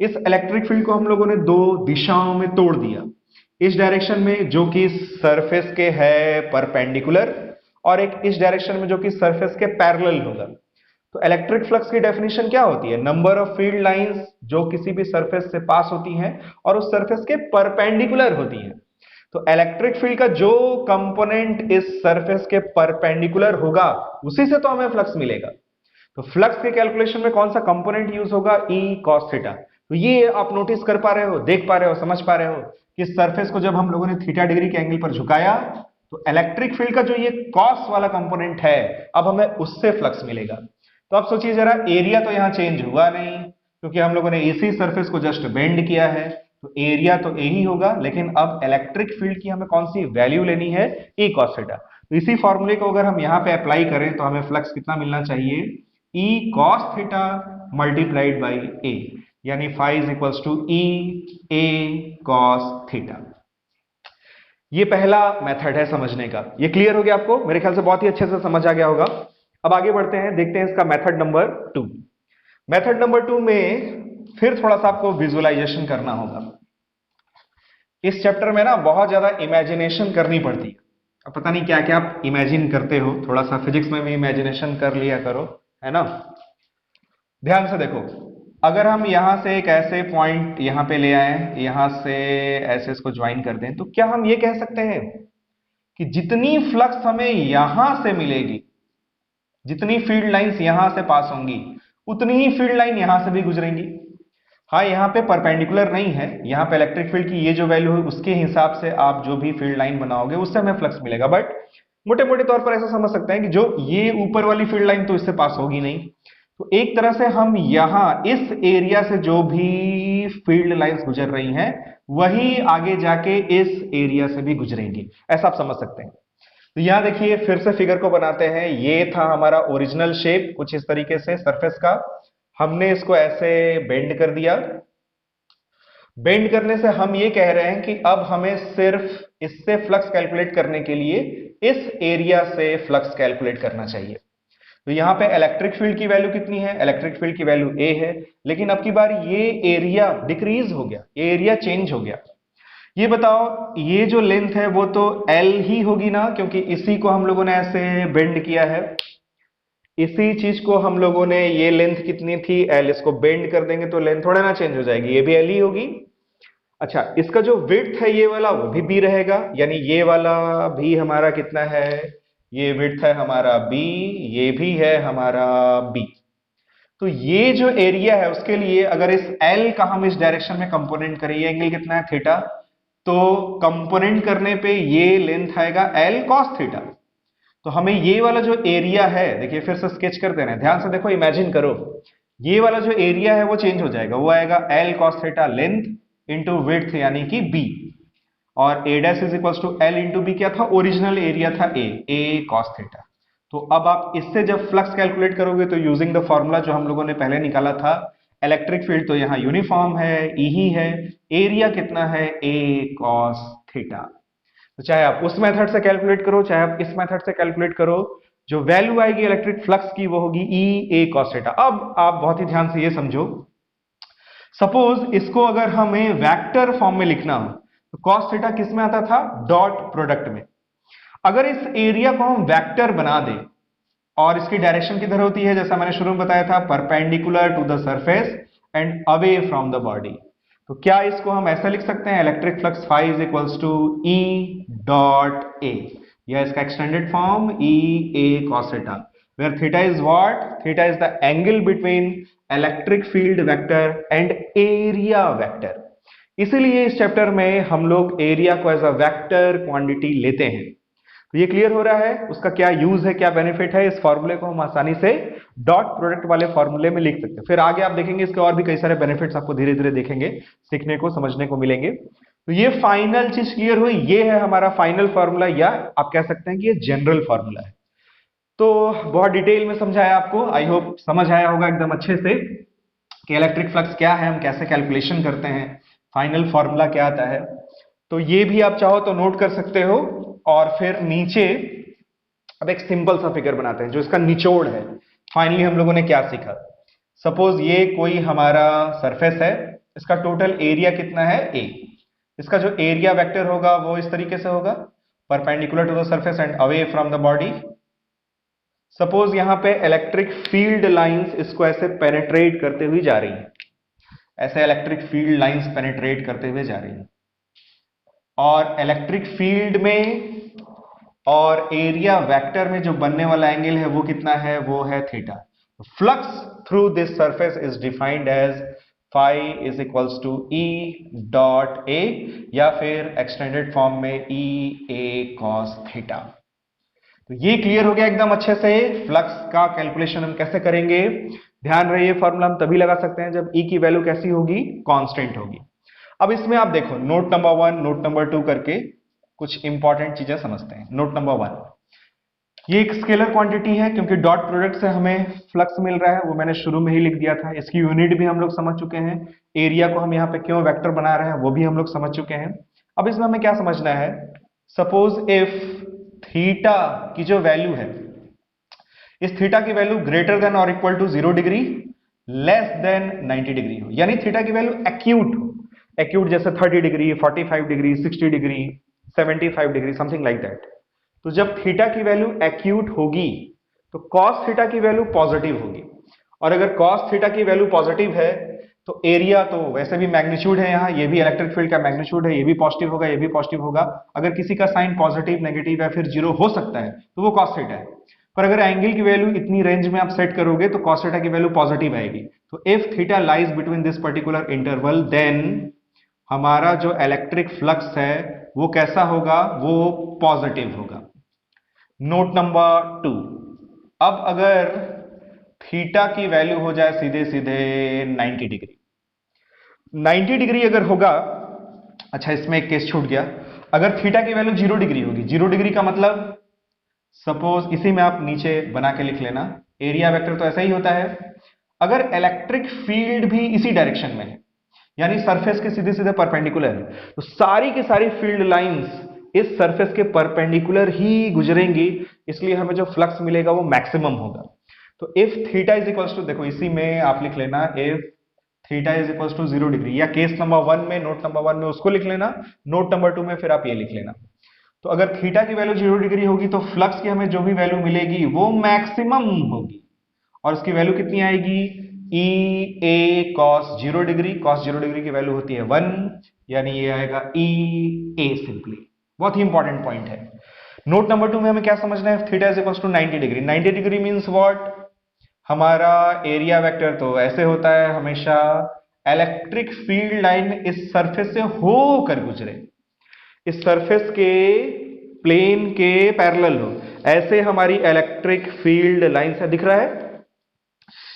इस इलेक्ट्रिक फील्ड को हम लोगों ने दो दिशाओं में तोड़ दिया, इस डायरेक्शन में जो कि सरफेस के है परपेंडिकुलर, और एक इस डायरेक्शन में जो कि सरफेस के पैरेलल होगा। तो इलेक्ट्रिक फ्लक्स की डेफिनेशन क्या होती है? नंबर ऑफ फील्ड लाइंस जो किसी भी सरफेस से पास होती हैं और उस सरफेस के परपेंडिकुलर होती हैं। तो इलेक्ट्रिक फील्ड का जो कंपोनेंट इस सरफेस के परपेंडिकुलर होगा उसी से तो हमें फ्लक्स मिलेगा। तो फ्लक्स के कैलकुलेशन में कौन सा कंपोनेंट यूज होगा? ई कॉस थीटा। तो ये आप नोटिस कर पा रहे हो, देख पा रहे हो, समझ पा रहे हो कि सरफेस को जब हम लोगों ने थीटा डिग्री के एंगल पर झुकाया तो इलेक्ट्रिक फील्ड का जो ये कॉस वाला कंपोनेंट है, अब हमें उससे फ्लक्स मिलेगा। तो अब सोचिए जरा, एरिया तो यहां चेंज हुआ नहीं क्योंकि हम लोगों ने इसी सरफेस को जस्ट बेंड किया है, तो एरिया तो यही होगा, लेकिन अब इलेक्ट्रिक फील्ड की हमें कौन सी वैल्यू लेनी है? ई कॉस थीटा। तो इसी फॉर्मूले को अगर हम यहां पे अप्लाई करें तो हमें फ्लक्स कितना मिलना चाहिए? E cos theta multiplied by A, यानी phi is equals to E A cos theta. ये पहला मेथड है समझने का। ये क्लियर हो गया आपको? मेरे ख्याल से बहुत ही अच्छे से समझ आ गया होगा। अब आगे बढ़ते हैं, देखते हैं इसका मेथड नंबर 2। मेथड नंबर 2 में फिर थोड़ा सा आपको विजुअलाइजेशन करना होगा। इस चैप्टर में ना बहुत ज्यादा इमेजिनेशन करनी पड़ती है। अब पता नहीं क्या क्या आप इमेजिन करते हो, थोड़ा सा फिजिक्स में भी इमेजिनेशन कर लिया करो, है ना। ध्यान से देखो, अगर हम यहां से एक ऐसे पॉइंट यहां पे ले आए, यहां से ऐसे इसको ज्वाइन कर दें, तो क्या हम ये कह सकते हैं कि जितनी फ्लक्स हमें यहां से मिलेगी, जितनी फील्ड लाइंस यहां से पास होंगी, उतनी ही फील्ड लाइन यहां से भी गुजरेंगी? हाँ, यहाँ पे परपेंडिकुलर नहीं है, यहाँ पे इलेक्ट्रिक फील्ड की ये जो वैल्यू है उसके हिसाब से आप जो भी फील्ड लाइन बनाओगे उससे हमें फ्लक्स मिलेगा, बट मोटे मोटे तौर पर ऐसा समझ सकते हैं कि जो ये ऊपर वाली फील्ड लाइन तो इससे पास होगी नहीं, तो एक तरह से हम यहां इस एरिया से जो भी फील्ड लाइंस गुजर रही हैं वही आगे जाके इस एरिया से भी गुजरेंगी, ऐसा आप समझ सकते हैं। तो यहां देखिए, फिर से फिगर को बनाते हैं। ये था हमारा ओरिजिनल शेप, कुछ इस तरीके से सरफेस का, हमने इसको ऐसे बेंड कर दिया। बेंड करने से हम ये कह रहे हैं कि अब हमें सिर्फ इससे फ्लक्स कैलकुलेट करने के लिए इस एरिया से फ्लक्स कैलकुलेट करना चाहिए। तो यहां पे इलेक्ट्रिक फील्ड की वैल्यू कितनी है? इलेक्ट्रिक फील्ड की वैल्यू ए है, लेकिन अब की बार ये एरिया डिक्रीज हो गया, ये एरिया चेंज हो गया। ये बताओ, ये जो लेंथ है वो तो एल ही होगी ना, क्योंकि इसी को हम लोगों ने ऐसे बेंड किया है। इसी चीज को हम लोगों ने, ये लेंथ कितनी थी? एल, इसको बेंड कर देंगे तो लेंथ थोड़ा ना चेंज हो जाएगी, ये भी एल ही होगी। अच्छा, इसका जो विड्थ है ये वाला, वो भी बी रहेगा, यानी ये वाला भी हमारा कितना है? ये विड्थ है हमारा बी, ये भी है हमारा बी। तो ये जो एरिया है उसके लिए अगर इस एल का हम इस डायरेक्शन में कंपोनेंट करें, ये एंगल कितना है? थीटा। तो कंपोनेंट करने पे ये लेंथ आएगा एल कॉस थीटा। तो हमें ये वाला जो एरिया है, देखिए फिर से स्केच कर देना है, ध्यान से देखो, इमेजिन करो, ये वाला जो एरिया है वो चेंज हो जाएगा, वो आएगा L cos theta length into width यानी कि बी, और A dash is equals to L into B. क्या था? ओरिजिनल एरिया था ए कॉस थीटा। तो अब आप इससे जब फ्लक्स कैलकुलेट करोगे तो यूजिंग द फॉर्मूला जो हम लोगों ने पहले निकाला था, इलेक्ट्रिक फील्ड तो यहाँ यूनिफॉर्म है, ई ही है, एरिया कितना है? ए कॉस थीटा। तो चाहे आप उस मेथड से कैलकुलेट करो, चाहे आप इस मेथड से कैलकुलेट करो, जो वैल्यू आएगी इलेक्ट्रिक फ्लक्स की वो होगी ई ए कॉस थीटा। अब आप बहुत ही ध्यान से ये समझो, सपोज इसको अगर हमें वेक्टर फॉर्म में लिखना हो तो कॉस थीटा किस में आता था? डॉट प्रोडक्ट में। अगर इस एरिया को हम वेक्टर बना दें और इसकी डायरेक्शन किधर होती है? जैसा मैंने शुरू में बताया था, perpendicular to the surface and away from the body. तो क्या इसको हम ऐसा लिख सकते हैं? Electric flux phi is equals to E dot A, या इसका extended form E A cos theta, where theta is what? Theta is the angle between electric field vector and area vector. इसीलिए इस चैप्टर में हम लोग area को as a vector quantity लेते हैं। तो ये क्लियर हो रहा है उसका क्या यूज है, क्या बेनिफिट है। इस फॉर्मूले को हम आसानी से डॉट प्रोडक्ट वाले फॉर्मूले में लिख सकते हैं। फिर आगे आप देखेंगे इसके और भी कई सारे बेनिफिट्स आपको धीरे धीरे देखेंगे, सीखने को, समझने को मिलेंगे। तो ये फाइनल चीज क्लियर हुई, ये है हमारा फाइनल फॉर्मूला, या आप कह सकते हैं कि ये जनरल फॉर्मूला है। तो बहुत डिटेल में समझाया आपको, आई होप समझ आया होगा एकदम अच्छे से कि इलेक्ट्रिक फ्लक्स क्या है, हम कैसे कैलकुलेशन करते हैं, फाइनल फॉर्मूला क्या आता है। तो ये भी आप चाहो तो नोट कर सकते हो। और फिर नीचे अब एक सिंपल सा फिगर बनाते हैं जो इसका निचोड़ है। फाइनली हम लोगों ने क्या सीखा। सपोज ये कोई हमारा सरफेस है, इसका टोटल एरिया कितना है, ए। इसका जो एरिया वेक्टर होगा वो इस तरीके से होगा, perpendicular to the surface and away from the body. Suppose यहां पे इलेक्ट्रिक फील्ड लाइंस इसको ऐसे पेनिट्रेट करते हुए जा रही हैं, ऐसे इलेक्ट्रिक फील्ड लाइंस पेनिट्रेट करते हुए जा रही हैं, और इलेक्ट्रिक फील्ड में और एरिया वेक्टर में जो बनने वाला एंगल है वो कितना है, वो है theta. Flux through this surface is defined as phi is equals to E dot A, या फिर एक्सटेंडेड फॉर्म में ई ए कॉस थीटा। तो ये क्लियर हो गया एकदम अच्छे से। फ्लक्स का कैलकुलेशन हम कैसे करेंगे, ध्यान रहे, ये फॉर्मूला हम तभी लगा सकते हैं जब ई की वैल्यू कैसी होगी, कांस्टेंट होगी। अब इसमें आप देखो नोट नंबर 1, नोट नंबर 2 करके कुछ इंपॉर्टेंट चीजें समझते हैं। नोट नंबर 1, ये एक स्केलर क्वांटिटी है, क्योंकि डॉट प्रोडक्ट से हमें फ्लक्स मिल रहा है, वो मैंने शुरू में ही लिख दिया था। इसकी यूनिट भी हम लोग समझ चुके हैं, एरिया को हम यहाँ पे क्यों वेक्टर बना रहे हैं वो भी हम लोग समझ चुके हैं। अब इसमें हमें क्या समझना है, सपोज इफ थीटा की जो वैल्यू है, इस थीटा की वैल्यू ग्रेटर देन और equal to 0 degree, less than 90 degree हो, यानी थीटा की वैल्यू एक्यूट हो। एक्यूट जैसे 30 degree, 45 degree, 60 degree, 75 degree, something like that. तो जब थीटा की वैल्यू एक्यूट होगी तो कॉस थीटा की वैल्यू पॉजिटिव होगी, और अगर कॉस थीटा की वैल्यू पॉजिटिव है तो एरिया तो वैसे भी मैग्नीट्यूड है, यहाँ ये भी इलेक्ट्रिक फील्ड का मैग्नीट्यूड है, ये भी पॉजिटिव होगा, ये भी पॉजिटिव होगा। अगर किसी का साइन पॉजिटिव, नेगेटिव या फिर जीरो हो सकता है तो वो कॉस थीटा है। पर अगर एंगल की वैल्यू इतनी रेंज में आप सेट करोगे तो कॉस थीटा की वैल्यू पॉजिटिव आएगी। तो if theta lies between this particular interval, then हमारा जो इलेक्ट्रिक फ्लक्स है वो कैसा होगा, वो पॉजिटिव होगा। नोट नंबर 2, अब अगर थीटा की वैल्यू हो जाए सीधे सीधे 90 डिग्री, 90 डिग्री अगर होगा, अच्छा इसमें एक केस छूट गया, अगर थीटा की वैल्यू 0 डिग्री होगी, 0 डिग्री का मतलब सपोज इसी में आप नीचे बना के लिख लेना, एरिया वेक्टर तो ऐसा ही होता है। अगर इलेक्ट्रिक फील्ड भी इसी डायरेक्शन में है, यानी सरफेस के सीधे सीधे परपेंडिकुलर है, तो सारी की सारी फील्ड लाइंस इस सरफेस के परपेंडिकुलर ही गुजरेंगी, इसलिए हमें जो फ्लक्स मिलेगा वो मैक्सिमम होगा। तो if theta is equals to, देखो इसी में आप लिख लेना, if theta is equals to 0 degree, या केस नंबर 1 में, नोट नंबर 1 में उसको लिख लेना, नोट नंबर 2 में फिर आप ये लिख लेना। तो अगर थीटा की वैल्यू 0 डिग्री होगी तो फ्लक्स की हमें जो भी वैल्यू मिलेगी वो मैक्सिमम होगी, और उसकी वैल्यू कितनी आएगी, ई A cos 0 degree. Cos 0 degree की वैल्यू होती है 1, यानी ये आएगा ई ए सिंपली। बहुत ही इंपॉर्टेंट पॉइंट है। नोट नंबर 2 में हमें क्या समझना है, theta is equals to 90 degree. 90 degree means what, हमारा एरिया वेक्टर तो ऐसे होता है हमेशा, इलेक्ट्रिक फील्ड लाइन इस सरफेस से होकर गुजरे, इस सरफेस के प्लेन के पैरेलल हो, ऐसे हमारी इलेक्ट्रिक फील्ड लाइंस है, दिख रहा है,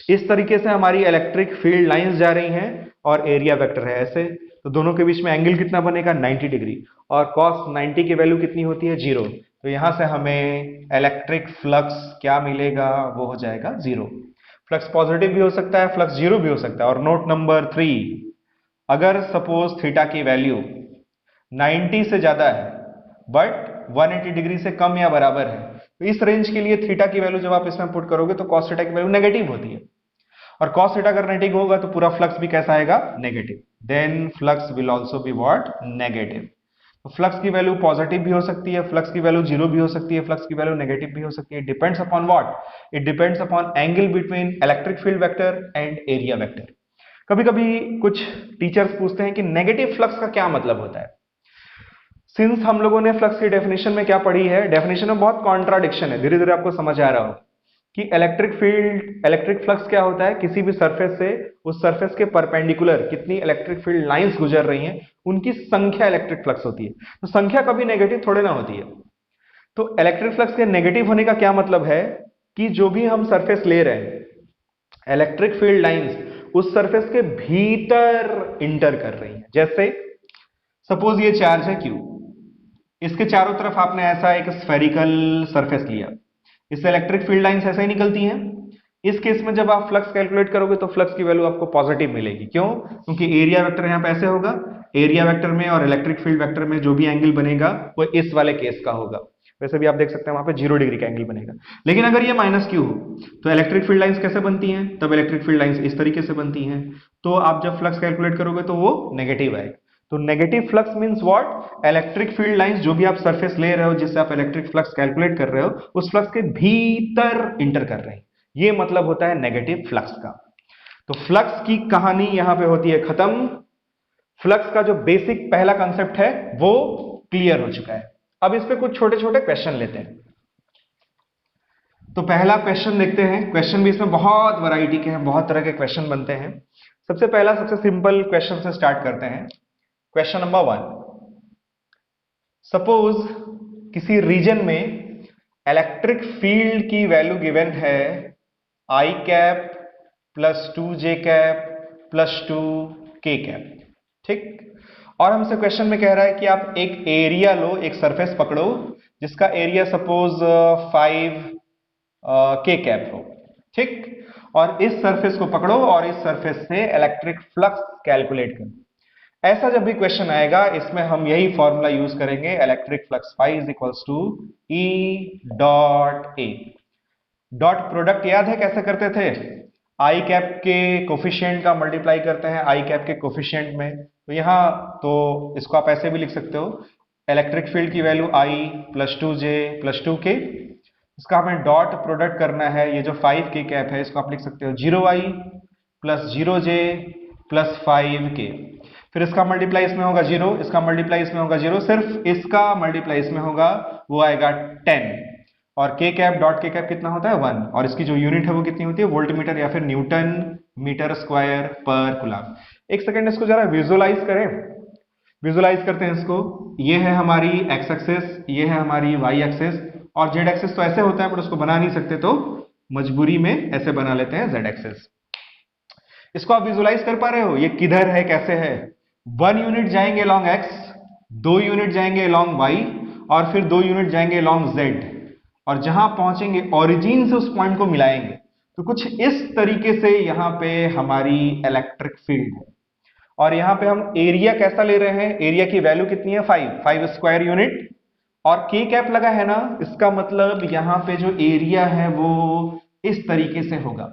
इस तरीके से हमारी इलेक्ट्रिक फील्ड लाइंस जा रही हैं, और एरिया वेक्टर है ऐसे। तो दोनों के बीच में एंगल कितना बनेगा, 90 डिग्री, और cos 90 की वैल्यू कितनी होती है, 0। तो यहां से हमें इलेक्ट्रिक फ्लक्स क्या मिलेगा, वो हो जाएगा 0। फ्लक्स पॉजिटिव भी हो सकता है, फ्लक्स 0 भी हो सकता है। और नोट नंबर 3, अगर सपोज थीटा की वैल्यू 90 से ज्यादा है बट 180 डिग्री से कम या बराबर है, तो इस रेंज के लिए थीटा की वैल्यू जब आप इसमें पुट करोगे तो cos थीटा की वैल्यू नेगेटिव होती है, और cos थीटा अगर नेगेटिव होगा तो पूरा फ्लक्स भी कैसा आएगा, negative. Then flux will also be what, negative. तो फ्लक्स की वैल्यू पॉजिटिव भी हो सकती है, फ्लक्स की वैल्यू 0 भी हो सकती है, फ्लक्स की वैल्यू नेगेटिव भी हो सकती है। Depends upon what, it depends upon angle between electric field vector and area vector. कभी कभी कुछ टीचर्स पूछते हैं कि नेगेटिव फ्लक्स का क्या मतलब होता है। सिंस हम लोगों ने फ्लक्स की डेफिनेशन में क्या पढ़ी है, डेफिनेशन में बहुत कॉन्ट्राडिक्शन है, धीरे धीरे आपको समझ आ रहा हो कि इलेक्ट्रिक फ्लक्स क्या होता है, किसी भी सरफेस से उस सरफेस के परपेंडिकुलर कितनी इलेक्ट्रिक फील्ड लाइंस गुजर रही हैं, उनकी संख्या इलेक्ट्रिक फ्लक्स होती है। तो संख्या कभी नेगेटिव थोड़े ना होती है। तो इलेक्ट्रिक फ्लक्स के नेगेटिव होने का क्या मतलब है कि जो भी हम सरफेस ले रहे हैं इलेक्ट्रिक फील्ड लाइंस उस सरफेस के भीतर इंटर कर रही हैं। जैसे सपोज ये चार्ज है क्यू, इसके चारों तरफ आपने ऐसा एक स्फेरिकल सरफेस लिया, इससे इलेक्ट्रिक फील्ड लाइंस ऐसे ही निकलती हैं। इस केस में जब आप फ्लक्स कैलकुलेट करोगे तो फ्लक्स की वैल्यू आपको पॉजिटिव मिलेगी। क्यों? क्योंकि एरिया वेक्टर यहां पे ऐसे होगा, एरिया वेक्टर में और इलेक्ट्रिक फील्ड वेक्टर में जो भी एंगल बनेगा वो इस वाले केस का होगा। वैसे भी आप देख सकते हैं वहां पे 0 डिग्री का एंगल बनेगा। लेकिन अगर ये माइनस क्यू हो तो इलेक्ट्रिक फील्ड लाइंस कैसे बनती हैं? तब इलेक्ट्रिक फील्ड लाइंस इस तरीके से बनती हैं। तो आप जब फ्लक्स कैलकुलेट करोगे तो वो नेगेटिव आएगा। तो negative flux means what? Electric field lines जो भी आप सरफेस ले रहे हो जिससे आप इलेक्ट्रिक फ्लक्स कैलकुलेट कर रहे हो उस फ्लक्स के भीतर इंटर कर रहे हैं। ये मतलब होता है नेगेटिव फ्लक्स का। तो फ्लक्स की कहानी यहां पे होती है खत्म। फ्लक्स का जो बेसिक पहला कंसेप्ट है वो क्लियर हो चुका है। अब इस पे कुछ छोटे छोटे क्वेश्चन लेते हैं। तो पहला क्वेश्चन देखते हैं। क्वेश्चन भी इसमें बहुत वैरायटी के हैं, बहुत तरह के क्वेश्चन बनते हैं। सबसे पहला सबसे सिंपल क्वेश्चन से स्टार्ट करते हैं। क्वेश्चन नंबर 1, सपोज किसी रीजन में इलेक्ट्रिक फील्ड की वैल्यू गिवन है आई कैप प्लस 2 जे कैप प्लस 2 के कैप, ठीक। और हमसे क्वेश्चन में कह रहा है कि आप एक एरिया लो, एक सरफेस पकड़ो जिसका एरिया सपोज 5 के कैप हो, ठीक। और इस सरफेस को पकड़ो और इस सरफेस से इलेक्ट्रिक फ्लक्स कैलकुलेट करो। ऐसा जब भी क्वेश्चन आएगा इसमें हम यही फॉर्मूला यूज करेंगे, electric flux phi is equals to E dot A. Dot product याद है कैसे करते थे? आई कैप के कोफिशिएंट का मल्टीप्लाई करते हैं आई कैप के कोफिशिएंट में। तो यहां तो इसको आप ऐसे भी लिख सकते हो, इलेक्ट्रिक फील्ड की वैल्यू आई प्लस 2 जे प्लस 2 के, इसका हमें डॉट प्रोडक्ट करना है। ये जो 5 के कैप है इसको आप लिख सकते हो 0 आई प्लस 0 जे प्लस 5 के। फिर इसका मल्टीप्लाई इसमें होगा 0, इसका मल्टीप्लाई इसमें होगा 0, सिर्फ इसका मल्टीप्लाई इसमें होगा, वो आएगा 10। और के कैप डॉट के कैप कितना होता है 1, और इसकी जो यूनिट है वो कितनी होती है वोल्टमीटर या फिर न्यूटन मीटर स्क्वायर पर कूलम। एक सेकंड इसको जरा विजुअलाइज करें। विजुअलाइज करते हैं इसको। ये है हमारी एक्स एक्सिस, ये है हमारी वाई एक्सिस, और जेड एक्सिस तो ऐसे होता है पर उसको बना नहीं सकते तो मजबूरी में ऐसे बना लेते हैं जेड एक्सिस। इसको आप विजुअलाइज कर पा रहे हो ये किधर है कैसे है? 1 यूनिट जाएंगे लॉन्ग एक्स, 2 यूनिट जाएंगे लॉन्ग वाई, और फिर 2 यूनिट जाएंगे लॉन्ग जेड, और जहां पहुंचेंगे ओरिजिन से उस पॉइंट को मिलाएंगे। तो कुछ इस तरीके से यहां पे हमारी इलेक्ट्रिक फील्ड है। और यहां पे हम एरिया कैसा ले रहे हैं? एरिया की वैल्यू कितनी है 5 स्क्वायर यूनिट, और के कैप लगा है ना, इसका मतलब यहां पे जो एरिया है वो इस तरीके से होगा।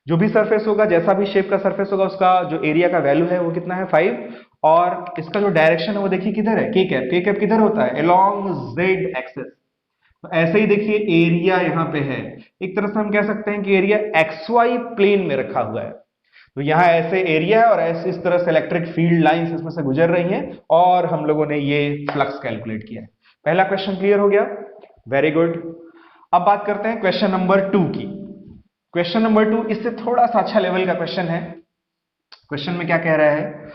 जो भी सरफेस होगा, जैसा भी शेप का सरफेस होगा, उसका जो एरिया का वैल्यू है वो कितना है 5, और इसका जो डायरेक्शन है वो देखिए किधर है, के कैप। के कैप किधर होता है? Along Z axis. तो ऐसे ही देखिए एरिया यहां पे है, एक तरह से हम कह सकते हैं कि एरिया एक्स वाई प्लेन में रखा हुआ है। तो यहां ऐसे एरिया है और ऐसे इस तरह से इलेक्ट्रिक फील्ड लाइंस इसमें से गुजर रही हैं, और हम लोगों ने ये फ्लक्स कैलकुलेट किया है। पहला क्वेश्चन क्लियर हो गया, वेरी गुड। अब बात करते हैं क्वेश्चन नंबर 2 की। क्वेश्चन नंबर 2 इससे थोड़ा सा अच्छा लेवल का क्वेश्चन है। क्वेश्चन में क्या कह रहा है?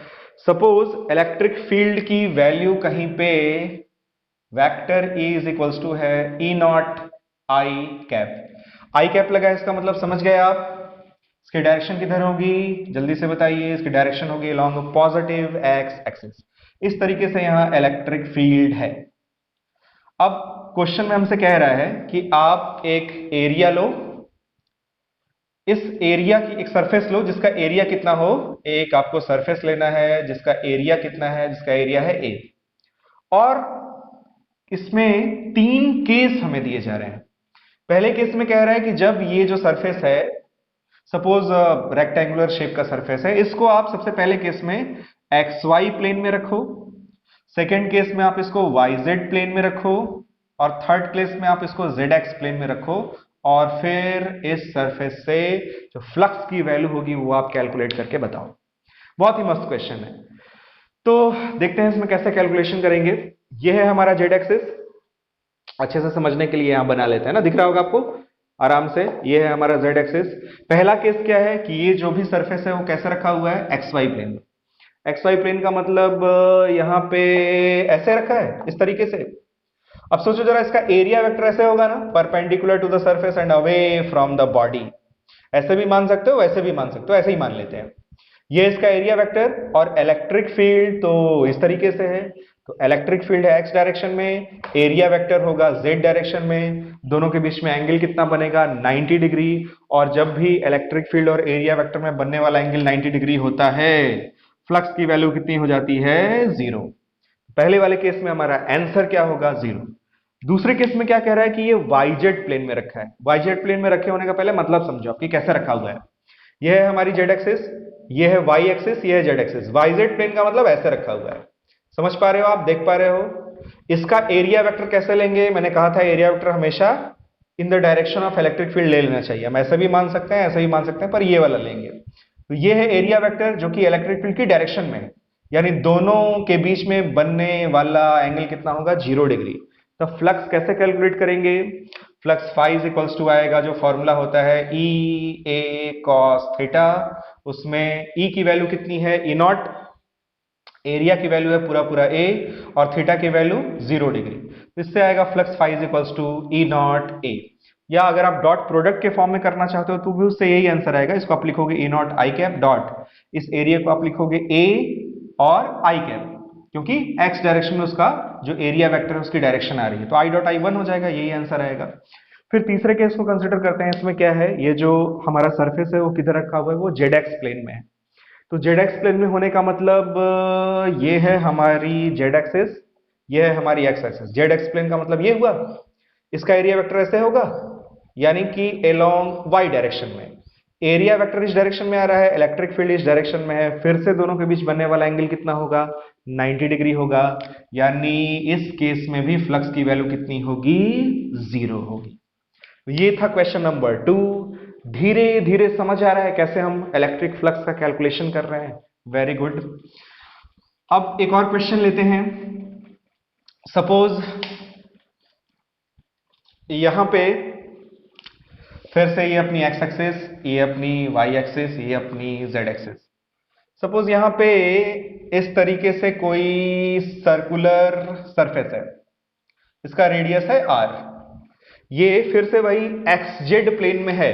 सपोज इलेक्ट्रिक फील्ड की वैल्यू कहीं पे vector E is equals to है E naught I cap. I cap लगा है, इसका मतलब समझ गए आप। इसकी डायरेक्शन किधर होगी जल्दी से बताइए? इसकी डायरेक्शन होगी along पॉजिटिव एक्स एक्सिस। इस तरीके से यहां इलेक्ट्रिक फील्ड है। अब क्वेश्चन में हमसे कह रहा है कि आप एक एरिया लो, इस एरिया की एक सरफेस लो जिसका एरिया कितना हो, एक आपको सरफेस लेना है जिसका एरिया कितना है, जिसका एरिया है ए, और इसमें 3 केस हमें दिए जा रहे हैं। पहले केस में कह रहा है कि जब ये जो सरफेस है सपोज रेक्टेंगुलर शेप का सरफेस है, इसको आप सबसे पहले केस में एक्स वाई प्लेन में रखो, सेकेंड केस में आप इसको वाई जेड प्लेन में रखो, और थर्ड केस में आप इसको जेड एक्स प्लेन में रखो, और फिर इस सरफेस से जो फ्लक्स की वैल्यू होगी वो आप कैलकुलेट करके बताओ। बहुत ही मस्त क्वेश्चन है। तो देखते हैं इसमें कैसे कैलकुलेशन करेंगे। ये है हमारा जेड एक्सिस, अच्छे से समझने के लिए यहां बना लेते हैं ना, दिख रहा होगा आपको आराम से। ये है हमारा जेड एक्सिस। पहला केस क्या है कि ये जो भी सरफेस है वो कैसे रखा हुआ है? एक्स वाई प्लेन में। एक्स वाई प्लेन का मतलब यहां पे ऐसे रखा है इस तरीके से, अब सोचो जरा, इसका एरिया वेक्टर ऐसे होगा ना, perpendicular to the surface and away from the body. ऐसे भी मान सकते हो, वैसे भी मान सकते हो, ऐसे ही मान लेते हैं। ये इसका एरिया वेक्टर, और इलेक्ट्रिक फील्ड तो इस तरीके से है। तो इलेक्ट्रिक फील्ड है एक्स डायरेक्शन में, एरिया वेक्टर होगा जेड डायरेक्शन में। दोनों के बीच में एंगल कितना बनेगा, 90 डिग्री। और जब भी इलेक्ट्रिक फील्ड और एरिया वेक्टर में बनने वाला एंगल 90 डिग्री होता है, फ्लक्स की वैल्यू कितनी हो जाती है, जीरो। पहले वाले केस में हमारा आंसर क्या होगा, जीरो। दूसरे केस में क्या कह रहा है कि ये वाईजेड प्लेन में रखा है। वाईजेड प्लेन में रखे होने का पहले मतलब समझो आपकी कैसे रखा हुआ है। यह है हमारी जेड एक्सिस, ये है वाई एक्सिस, ये है जेड एक्सिस। वाईजेड प्लेन का मतलब ऐसे रखा हुआ है। समझ पा रहे हो आप, देख पा रहे हो। इसका एरिया वेक्टर कैसे लेंगे, मैंने कहा था एरिया वेक्टर हमेशा इन the direction of electric field ले लेना चाहिए। हम ऐसे भी मान सकते हैं, ऐसे भी मान सकते हैं, पर ये वाला लेंगे। तो ये है एरिया वेक्टर जो कि इलेक्ट्रिक फील्ड की डायरेक्शन में है, यानी दोनों के बीच में बनने वाला एंगल कितना होगा, 0 डिग्री। तो फ्लक्स कैसे कैलकुलेट करेंगे, flux phi is equals to आएगा, जो फॉर्मूला होता है ई ए कॉस थीटा। उसमें ई की वैल्यू कितनी है, ई नॉट, एरिया की वैल्यू है पूरा पूरा ए, और थीटा की वैल्यू 0 डिग्री। तो इससे आएगा flux phi is equals to E naught A. या अगर आप डॉट प्रोडक्ट के फॉर्म में करना चाहते हो तो भी उससे यही आंसर आएगा। इसको आप लिखोगे ई नॉट आई कैप डॉट, इस एरिया को आप लिखोगे ए और आई कैप, क्योंकि एक्स डायरेक्शन में उसका जो एरिया वेक्टर है उसकी डायरेक्शन आ रही है, तो आई डॉट आई वन हो जाएगा, यही आंसर आएगा। फिर तीसरे केस को कंसिडर करते हैं। इसमें क्या है, ये जो हमारा सरफेस है वो किधर रखा हुआ है, वो जेड एक्स प्लेन में है। तो जेड एक्स प्लेन में होने का मतलब ये है हमारी जेड एक्सिस, ये है हमारी X axis. Z X plane का मतलब ये हुआ, इसका एरिया वेक्टर ऐसे होगा, यानी कि अलोंग वाई डायरेक्शन में। एरिया वेक्टर इस डायरेक्शन में आ रहा है, इलेक्ट्रिक फील्ड इस डायरेक्शन में है, फिर से दोनों के बीच बनने वाला एंगल कितना होगा, 90 डिग्री होगा। यानी इस केस में भी फ्लक्स की वैल्यू कितनी होगी, जीरो होगी। तो ये था क्वेश्चन नंबर 2। धीरे धीरे समझ आ रहा है कैसे हम इलेक्ट्रिक फ्लक्स का कैलकुलेशन कर रहे हैं, वेरी गुड। अब एक और क्वेश्चन लेते हैं। सपोज यहां पे फिर से ये अपनी एक्स एक्सिस, ये अपनी वाई एक्सिस, ये अपनी जेड एक्सिस। सपोज यहां पे इस तरीके से कोई सर्कुलर सरफेस है, इसका रेडियस है आर। ये फिर से वही एक्स जेड प्लेन में है,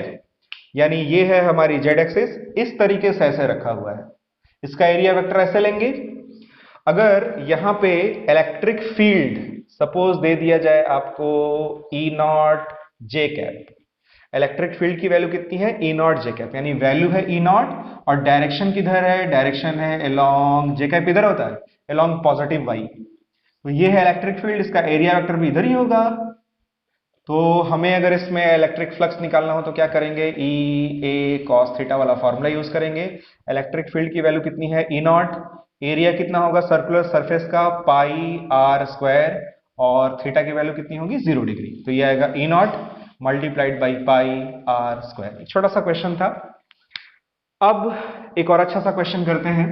यानी ये है हमारी जेड एक्सिस, इस तरीके से ऐसे रखा हुआ है। इसका एरिया वेक्टर ऐसे लेंगे। अगर यहां पे इलेक्ट्रिक फील्ड सपोज दे दिया जाए आपको E naught J cap, electric field की वैल्यू कितनी है, ई नॉट जे कैप, यानी वैल्यू है ई नॉट, और डायरेक्शन किधर है, डायरेक्शन है अलोंग, जे कैप इधर होता है, अलोंग पॉजिटिव वाई। तो ये है इलेक्ट्रिक फील्ड, इसका एरिया वेक्टर भी इधर ही होगा। तो हमें अगर इसमें इलेक्ट्रिक फ्लक्स निकालना हो तो क्या करेंगे, ई ए कॉस थीटा वाला फॉर्मूला यूज करेंगे। इलेक्ट्रिक फील्ड की वैल्यू कितनी है, ई नॉट, एरिया कितना होगा सर्कुलर सरफेस का, पाई आर स्क्वायर, और थीटा की वैल्यू कितनी होगी, 0 डिग्री। तो ये आएगा E naught multiplied by pi R square. छोटा सा क्वेश्चन था। अब एक और अच्छा सा क्वेश्चन करते हैं।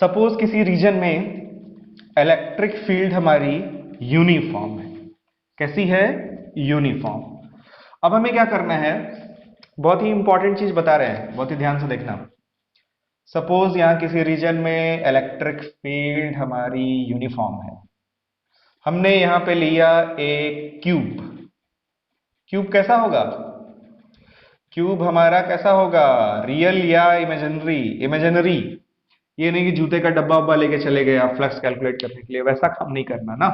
सपोज किसी रीजन में इलेक्ट्रिक फील्ड हमारी यूनिफॉर्म है। कैसी है, यूनिफॉर्म। अब हमें क्या करना है, बहुत ही इंपॉर्टेंट चीज बता रहे हैं, बहुत ही ध्यान से देखना। सपोज यहां किसी रीजन में इलेक्ट्रिक फील्ड हमारी यूनिफॉर्म है। हमने यहां पे लिया एक क्यूब। क्यूब कैसा होगा, क्यूब हमारा कैसा होगा, रियल या इमेजिनरी, इमेजिनरी। ये नहीं कि जूते का डब्बा वब्बा लेके चले गए आप फ्लक्स कैलकुलेट करने के लिए, वैसा काम नहीं करना ना।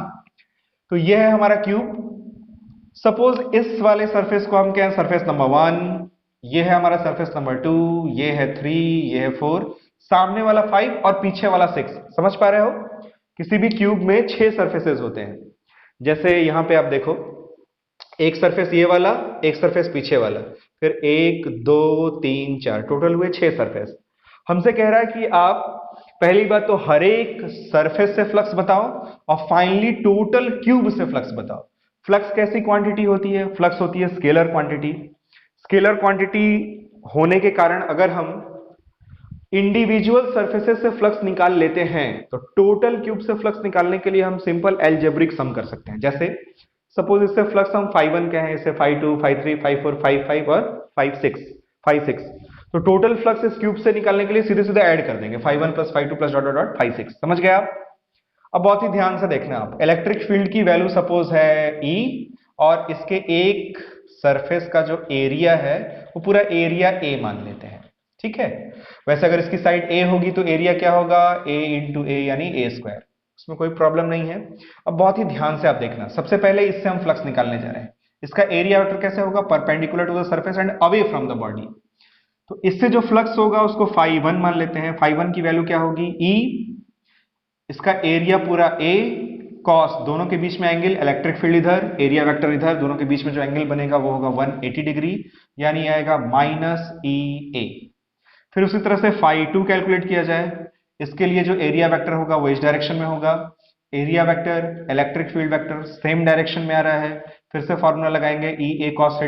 तो ये है हमारा क्यूब। सपोज इस वाले सरफेस को हम कहें सरफेस नंबर 1, ये है हमारा सरफेस नंबर 2, ये है 3, ये है 4, सामने वाला 5 और पीछे वाला 6। समझ पा रहे हो, किसी भी क्यूब में 6 सरफेसेस होते हैं। जैसे यहां पे आप देखो, एक सरफेस ये वाला, एक सरफेस पीछे वाला, फिर 1 2 3 4, टोटल हुए 6 सरफेस। हमसे कह रहा है कि आप पहली बात तो हर एक सरफेस से फ्लक्स बताओ, और फाइनली टोटल क्यूब से फ्लक्स बताओ। फ्लक्स कैसी क्वांटिटी होती है, फ्लक्स होती है स्केलर क्वांटिटी। स्केलर क्वांटिटी होने के कारण अगर हम इंडिविजुअल सरफेसेस से फ्लक्स निकाल लेते हैं तो टोटल क्यूब से फ्लक्स निकालने के लिए हम सिंपल एल्जेब्रिक सम कर सकते हैं। जैसे सपोज इससे फ्लक्स हम 5 1 कहें, इससे 5 2 5 3 5 4 5 5 और 5 6, तो टोटल फ्लक्स इस क्यूब से निकालने के लिए सीधे सीधे ऐड कर देंगे 5 1 plus 5 2 plus dot dot dot 5 6। समझ गए आप। अब बहुत ही ध्यान से देखना, आप इलेक्ट्रिक फील्ड की वैल्यू सपोज है E और इसके एक सरफेस का जो एरिया है वो पूरा एरिया A मान लेते हैं, ठीक है। वैसे अगर इसकी साइड A होगी तो एरिया क्या होगा, A इंटू ए यानी A स्क्वायर, उसमें कोई प्रॉब्लम नहीं है। अब बहुत ही ध्यान से आप देखना, सबसे पहले इससे हम फ्लक्स निकालने जा रहे हैं। इसका एरिया वेक्टर कैसे होगा, perpendicular to the surface and away from the body. तो इससे जो फ्लक्स होगा उसको φ1 मान लेते हैं। φ1 की वैल्यू क्या होगी, E, इसका एरिया पूरा A कॉस, दोनों के बीच में एंगल, इलेक्ट्रिक फील्ड इधर, एरिया वेक्टर इधर, दोनों के बीच में जो एंगल बनेगा वो होगा 180 डिग्री, यानी आएगा -EA। फिर उसी तरह से φ2 कैलकुलेट किया जाए, इसके लिए जो एरिया वेक्टर होगा वो इस डायरेक्शन में होगा, area vector electric field vector same direction में आ रहा है। फिर से फॉर्मूला लगाएंगे EA cos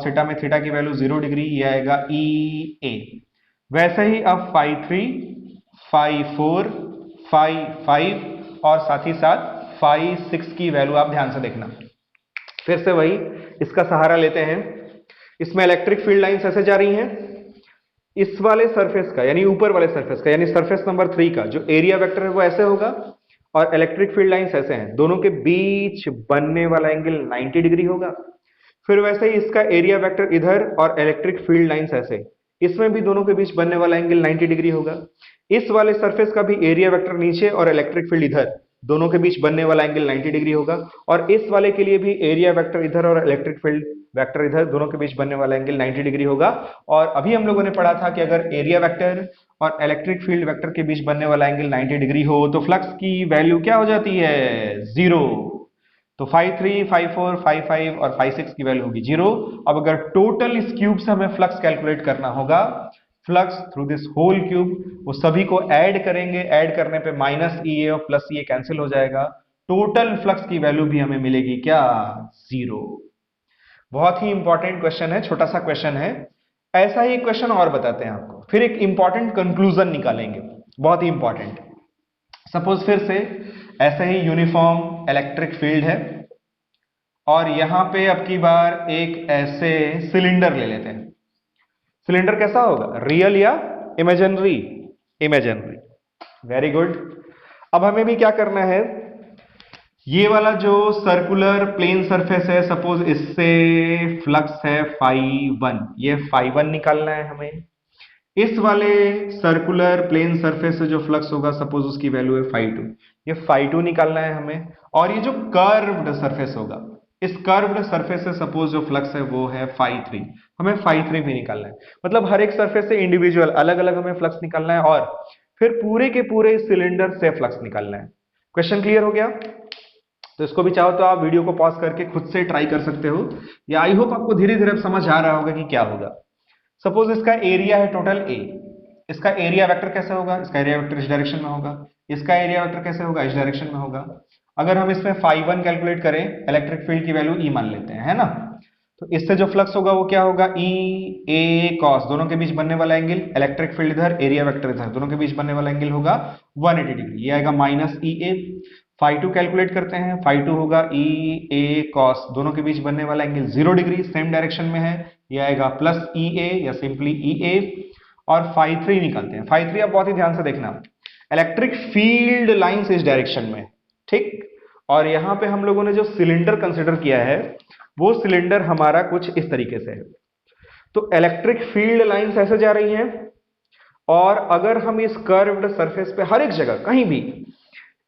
थीटा में थीटा की वैल्यू 0 डिग्री, ये आएगा EA। वैसे ही अब φ3, φ4, φ5 और साथ ही साथ φ6 की वैल्यू आप ध्यान से देखना। फिर से वही इसका सहारा लेते हैं, इसमें इलेक्ट्रिक फील्ड लाइंस ऐसे जा रही हैं, इस वाले सरफेस का यानी ऊपर वाले सरफेस का यानी सरफेस नंबर 3 का जो एरिया वेक्टर है वो ऐसे होगा और इलेक्ट्रिक फील्ड लाइंस ऐसे हैं, दोनों के बीच बनने वाला एंगल 90 डिग्री होगा। फिर वैसे ही इसका एरिया वेक्टर इधर और इलेक्ट्रिक फील्ड लाइंस ऐसे, इसमें भी दोनों के बीच बनने वाला एंगल 90 डिग्री होगा। इस वाले सरफेस का भी एरिया वेक्टर नीचे और इलेक्ट्रिक फील्ड इधर, दोनों के बीच बनने वाला एंगल 90 डिग्री होगा। और इस वाले के लिए भी एरिया वेक्टर इधर और इलेक्ट्रिक फील्ड वेक्टर इधर, दोनों के बीच बनने वाला एंगल 90 डिग्री होगा। और अभी हम लोगों ने पढ़ा था कि अगर एरिया वेक्टर और इलेक्ट्रिक फील्ड वेक्टर के बीच बनने वाला एंगल 90 डिग्री हो तो फ्लक्स की वैल्यू क्या हो जाती है, 0। तो φ3, φ4, φ5 और φ6 की वैल्यू होगी 0। अब अगर टोटल इस क्यूब से हमें फ्लक्स कैलकुलेट करना होगा, flux through this whole cube, वो सभी को ऐड करेंगे, ऐड करने पे -EA और +EA कैंसिल हो जाएगा, टोटल फ्लक्स की वैल्यू भी हमें मिलेगी क्या, 0। बहुत ही इंपॉर्टेंट क्वेश्चन है, छोटा सा क्वेश्चन है। ऐसा ही क्वेश्चन और बताते हैं आपको, फिर एक इंपॉर्टेंट कंक्लूजन निकालेंगे, बहुत ही इंपॉर्टेंट। सपोज फिर से ऐसे ही यूनिफॉर्म इलेक्ट्रिक फील्ड है और यहां पे अब की बार एक ऐसे सिलेंडर ले लेते हैं। सिलेंडर कैसा होगा, रियल या इमेजिनरी, इमेजिनरी, वेरी गुड। अब हमें भी क्या करना है, ये वाला जो सर्कुलर प्लेन सरफेस है, सपोज इससे फ्लक्स है φ1, ये φ1 निकालना है हमें। इस वाले सर्कुलर प्लेन सरफेस से जो फ्लक्स होगा सपोज उसकी वैल्यू है φ2, ये φ2 निकालना है हमें। और ये जो कर्व्ड सरफेस होगा, इस कर्व्ड सरफेस से सपोज जो फ्लक्स है वो है φ3, हमें φ3 भी निकालना है। मतलब हर एक सरफेस से इंडिविजुअल अलग अलग हमें फ्लक्स निकालना है और फिर पूरे के पूरे सिलेंडर से फ्लक्स निकालना है। क्वेश्चन क्लियर हो गया? तो इसको भी चाहो तो आप वीडियो को पॉज करके खुद से ट्राई कर सकते हो, या आई होप आपको धीरे धीरे समझ आ रहा होगा कि क्या होगा। सपोज इसका एरिया है टोटल A, इसका एरिया वेक्टर कैसे होगा, इसका एरिया वेक्टर इस डायरेक्शन में होगा, इसका एरिया वेक्टर कैसे होगा, इस डायरेक्शन में होगा। अगर हम इसमें φ1 कैलकुलेट करें, इलेक्ट्रिक फील्ड की वैल्यू E मान लेते हैं, है ना, तो इससे जो फ्लक्स होगा वो क्या होगा, EA cos, दोनों के बीच बनने वाला एंगल, इलेक्ट्रिक फील्ड इधर, एरिया वेक्टर इधर, दोनों के बीच बनने वाला एंगल होगा 180 डिग्री, ये आएगा -EA। φ2 कैलकुलेट करते हैं, φ2 होगा EA cos, दोनों के बीच बनने वाला एंगल 0 डिग्री, सेम डायरेक्शन में है, ये आएगा +EA या सिंपली EA। और φ3 निकालते हैं। φ3 आप बहुत ही ध्यान से देखना, इलेक्ट्रिक फील्ड लाइंस इस डायरेक्शन में, ठीक। और यहां पे हम लोगों ने जो सिलेंडर कंसिडर किया है वो सिलेंडर हमारा कुछ इस तरीके से है। तो इलेक्ट्रिक फील्ड लाइंस ऐसे जा रही हैं और अगर हम इस कर्व्ड सरफेस पे हर एक जगह कहीं भी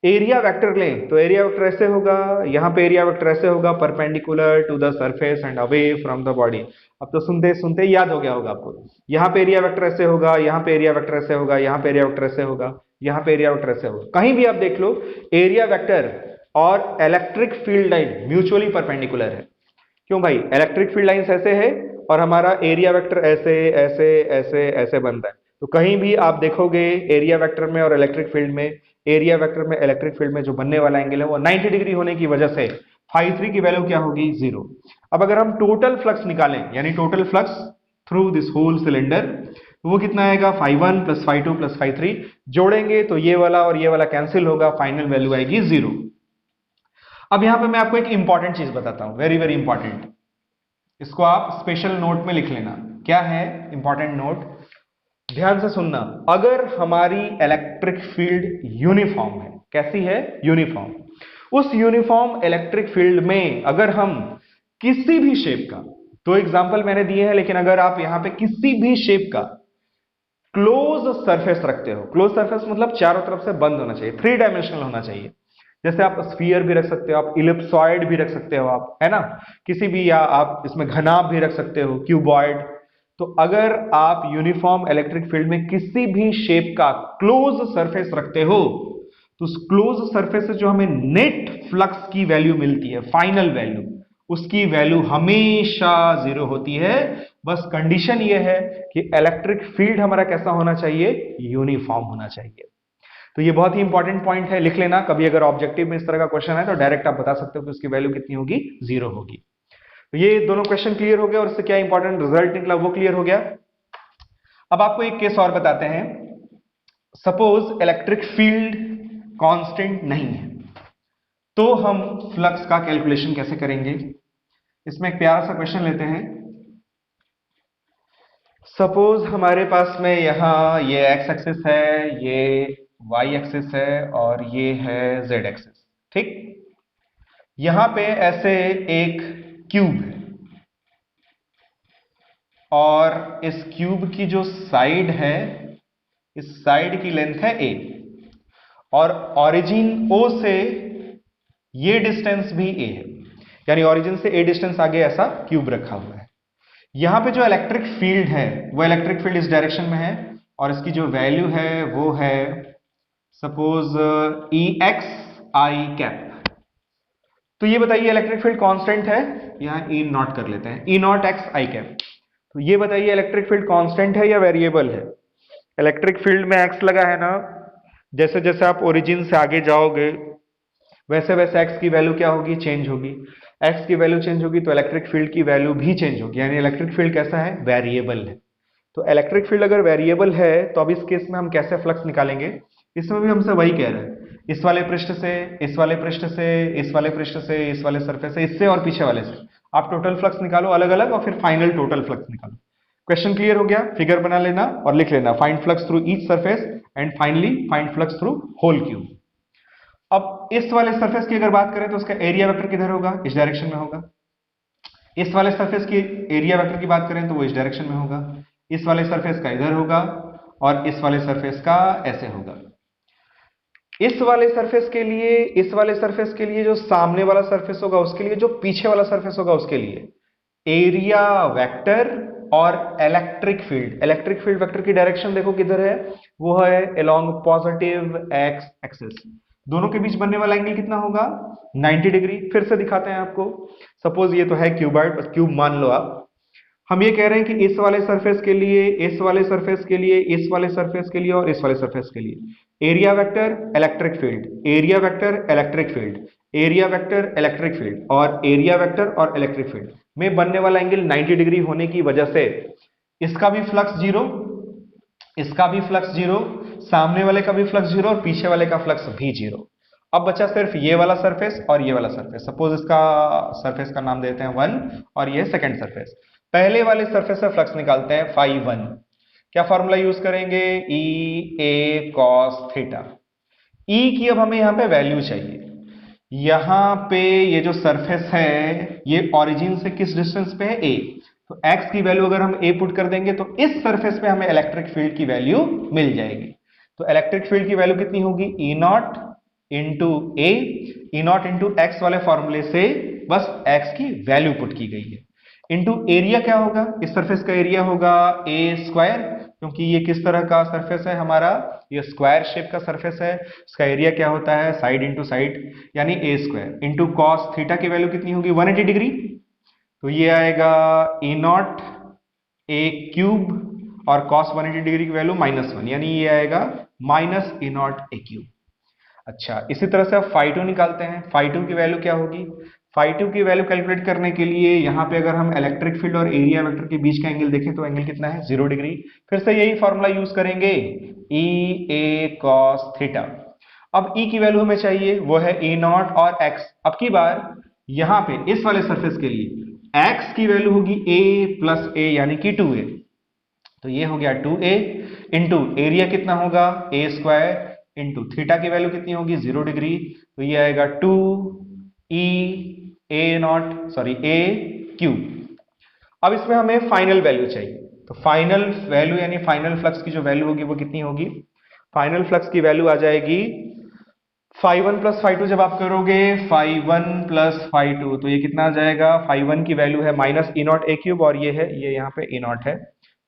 एरिया वेक्टर लें तो एरिया वेक्टर ऐसे होगा, यहां पे एरिया वेक्टर ऐसे होगा, perpendicular to the surface and away from the body. अब तो सुनते सुनते याद हो गया होगा आपको, यहां पे एरिया वेक्टर ऐसे होगा, यहां पे एरिया वेक्टर ऐसे होगा, यहां पे एरिया वेक्टर ऐसे होगा, यहां पे एरिया वेक्टर ऐसे होगा। कहीं भी आप देख लो एरिया वेक्टर और electric field line mutually perpendicular है। क्यों भाई, इलेक्ट्रिक फील्ड लाइंस ऐसे है और हमारा एरिया वेक्टर ऐसे ऐसे ऐसे ऐसे बनता है। तो कहीं भी आप देखोगे एरिया वेक्टर में और इलेक्ट्रिक फील्ड में, एरिया वेक्टर में इलेक्ट्रिक फील्ड में जो बनने वाला एंगल है वो 90 डिग्री होने की वजह से φ3 की वैल्यू क्या होगी, 0। अब अगर हम टोटल फ्लक्स निकालें यानी total flux through this whole cylinder, तो वो कितना आएगा, φ1 + φ2 + φ3, जोड़ेंगे तो ये वाला और ये वाला कैंसिल होगा, फाइनल वैल्यू आएगी 0। अब यहां पे मैं आपको एक इंपॉर्टेंट चीज बताता हूं, वेरी वेरी इंपॉर्टेंट, इसको आप स्पेशल नोट में लिख लेना। क्या है इंपॉर्टेंट नोट, ध्यान से सुनना। अगर हमारी इलेक्ट्रिक फील्ड यूनिफॉर्म है, कैसी है? यूनिफॉर्म। उस यूनिफॉर्म इलेक्ट्रिक फील्ड में अगर हम किसी भी शेप का, दो एग्जांपल मैंने दिए हैं, लेकिन अगर आप यहां पे किसी भी शेप का क्लोज सरफेस रखते हो, क्लोज सरफेस मतलब चारों तरफ से बंद होना चाहिए, 3 डायमेंशनल होना चाहिए। जैसे आप स्फीयर भी रख सकते हो, आप इलिप्सॉइड भी रख सकते हो, आप, है ना, किसी भी, या आप इसमें घनाभ भी रख सकते हो, क्यूबॉइड। तो अगर आप यूनिफॉर्म इलेक्ट्रिक फील्ड में किसी भी शेप का क्लोज सरफेस रखते हो, तो उस क्लोज सरफेस से जो हमें नेट फ्लक्स की वैल्यू मिलती है, फाइनल वैल्यू, उसकी वैल्यू हमेशा 0 होती है। बस कंडीशन यह है कि इलेक्ट्रिक फील्ड हमारा कैसा होना चाहिए? यूनिफॉर्म होना चाहिए। तो ये बहुत ही इंपॉर्टेंट पॉइंट है, लिख लेना। कभी अगर ऑब्जेक्टिव में इस तरह का क्वेश्चन है तो डायरेक्ट आप बता सकते हो कि उसकी वैल्यू कितनी होगी? 0 होगी। तो ये दोनों क्वेश्चन क्लियर हो गए और इससे क्या इंपॉर्टेंट रिजल्ट निकला वो क्लियर हो गया। अब आपको एक केस और बताते हैं। सपोज इलेक्ट्रिक फील्ड कांस्टेंट नहीं है, तो हम फ्लक्स का कैलकुलेशन कैसे करेंगे? इसमें एक प्यारा सा क्वेश्चन लेते हैं। सपोज हमारे पास में यहां ये एक्स एक्सिस है, ये वाई एक्सिस है और ये है जेड एक्सिस, ठीक। यहां पे ऐसे एक क्यूब है और इस क्यूब की जो साइड है, इस साइड की लेंथ है a और ओरिजिन O से ये डिस्टेंस भी a है, यानी ओरिजिन से a डिस्टेंस आगे ऐसा क्यूब रखा हुआ है। यहां पे जो इलेक्ट्रिक फील्ड है वो इलेक्ट्रिक फील्ड इस डायरेक्शन में है और इसकी जो वैल्यू है वो है सपोज ई एक्स आई कैप। तो ये बताइए इलेक्ट्रिक फील्ड कांस्टेंट है, यहां ई नॉट कर लेते हैं, ई नॉट एक्स आई कैप। तो ये बताइए इलेक्ट्रिक फील्ड कांस्टेंट है या वेरिएबल है? इलेक्ट्रिक फील्ड में एक्स लगा है ना, जैसे जैसे आप ओरिजिन से आगे जाओगे वैसे वैसे एक्स की वैल्यू क्या होगी? चेंज होगी। एक्स की वैल्यू चेंज होगी तो इलेक्ट्रिक फील्ड की वैल्यू भी चेंज होगी, यानी इलेक्ट्रिक फील्ड कैसा है? वेरिएबल है। तो इलेक्ट्रिक फील्ड अगर वेरिएबल है तो अब इस केस में हम कैसे फ्लक्स निकालेंगे? इसमें भी हमसे वही कह रहा है, इस वाले पृष्ठ से, इस वाले पृष्ठ से, इस वाले पृष्ठ से, इस वाले सरफेस से, इससे और पीछे वाले से आप टोटल फ्लक्स निकालो अलग अलग और फिर फाइनल टोटल फ्लक्स निकालो। क्वेश्चन क्लियर हो गया? फिगर बना लेना और लिख लेना, find flux through each surface and finally find flux through whole cube. अब इस वाले सरफेस की अगर बात करें तो उसका एरिया वेक्टर किधर होगा? इस डायरेक्शन में होगा। इस वाले सरफेस की एरिया वेक्टर की बात करें तो वो इस डायरेक्शन में होगा। इस वाले सरफेस का इधर होगा और इस वाले सरफेस का ऐसे होगा। इस वाले सरफेस के लिए, इस वाले सरफेस के लिए जो सामने वाला सरफेस होगा उसके लिए, जो पीछे वाला सरफेस होगा उसके लिए एरिया वेक्टर और इलेक्ट्रिक फील्ड वेक्टर की डायरेक्शन देखो किधर है? वो है अलोंग पॉजिटिव एक्स एक्सिस। दोनों के बीच बनने वाला एंगल कितना होगा? 90 डिग्री। फिर से दिखाते हैं आपको। सपोज ये तो है क्यूबॉइड, बस क्यूब मान लो आप। हम ये कह रहे हैं कि इस वाले सरफेस के लिए, इस वाले सरफेस के लिए, इस वाले सरफेस के लिए और इस वाले सरफेस के लिए area vector electric field, area vector electric field, area vector electric field और एरिया वेक्टर और इलेक्ट्रिक फील्ड में बनने वाला एंगल 90 डिग्री होने की वजह से इसका भी फ्लक्स जीरो, इसका भी फ्लक्स जीरो, सामने वाले का भी फ्लक्स जीरो और पीछे वाले का फ्लक्स भी जीरो। अब बचा सिर्फ ये वाला सरफेस और ये वाला सरफेस। सपोज इसका सरफेस का नाम देते हैं 1 और ये सेकंड सरफेस। पहले वाले सरफेस से फ्लक्स निकालते हैं फाई 1। क्या फॉर्मूला यूज करेंगे? ई ए कॉस थीटा। ई की अब हमें यहां पे वैल्यू चाहिए। यहां पे ये जो सरफेस है ये ओरिजिन से किस डिस्टेंस पे है? ए। तो एक्स की वैल्यू अगर हम ए पुट कर देंगे तो इस सरफेस पे हमें इलेक्ट्रिक फील्ड की वैल्यू मिल जाएगी। तो इलेक्ट्रिक फील्ड की वैल्यू कितनी होगी? E naught into A, E naught into X वाले फॉर्मूले से बस एक्स की वैल्यू पुट की गई है, इंटू एरिया क्या होगा? इस सरफेस का एरिया होगा ए स्क्वायर, क्योंकि ये किस तरह का सरफेस है हमारा? ये स्क्वायर शेप का सरफेस है। इसका एरिया क्या होता है? साइड इंटू साइड, यानी ए स्क्वायर इंटू कॉस थीटा की वैल्यू कितनी होगी? 180 डिग्री। तो ये आएगा ई नॉट ए क्यूब और कॉस 180 डिग्री की वैल्यू -1, यानी ये आएगा माइनस ई नॉट ए क्यूब। अच्छा, इसी तरह से आप फाई 2 निकालते हैं। फाई 2 की वैल्यू क्या होगी? फाई 2 की वैल्यू कैलकुलेट करने के लिए यहां पे अगर हम इलेक्ट्रिक फील्ड और एरिया वेक्टर के बीच का एंगल देखें तो एंगल कितना है? 0 डिग्री। फिर से यही फॉर्मूला यूज करेंगे, ई ए कॉस थीटा। अब ई की वैल्यू हमें चाहिए, वो है ई नॉट और एक्स। अब की बार यहां पे इस वाले सरफेस के लिए एक्स की वैल्यू होगी ए प्लस ए, यानी कि 2a। तो ये हो गया 2a इंटू एरिया कितना होगा? ए स्क्वायर इंटू थीटा की वैल्यू कितनी होगी 0 डिग्री, तो ये आएगा 2 ई ए नॉट सॉरी ए क्यूब। अब इसमें हमें फाइनल वैल्यू चाहिए, तो फाइनल वैल्यू यानी फाइनल फ्लक्स की जो वैल्यू होगी वो कितनी होगी, फाइनल फ्लक्स की वैल्यू आ जाएगी φ1 प्लस φ2। जब आप करोगे φ1 प्लस φ2 तो ये कितना आ जाएगा, φ1 की वैल्यू है माइनस ई नॉट ए क्यूब और ये है, ये यहाँ पे ई नॉट है,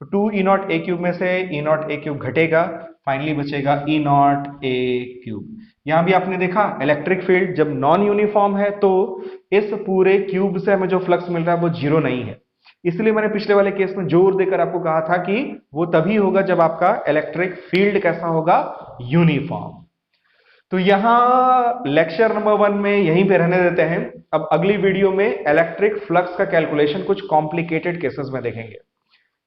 तो 2 ई नॉट ए क्यूब में से ई नॉट ए क्यूब घटेगा, फाइनली बचेगा ई नॉट ए क्यूब। यहां भी आपने देखा इलेक्ट्रिक फील्ड जब नॉन यूनिफॉर्म है तो इस पूरे क्यूब से हमें जो फ्लक्स मिल रहा है वो जीरो नहीं है, इसलिए मैंने पिछले वाले केस में जोर देकर आपको कहा था कि वो तभी होगा जब आपका इलेक्ट्रिक फील्ड कैसा होगा, यूनिफॉर्म। तो यहां लेक्चर नंबर 1 में यहीं पे रहने देते हैं। अब अगली वीडियो में इलेक्ट्रिक फ्लक्स का कैलकुलेशन कुछ कॉम्प्लिकेटेड केसेस में देखेंगे,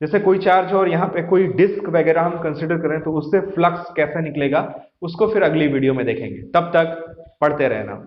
जैसे कोई चार्ज और यहाँ पे कोई डिस्क वगैरह हम कंसिडर करें तो उससे फ्लक्स कैसे निकलेगा, उसको फिर अगली वीडियो में देखेंगे। तब तक पढ़ते रहना।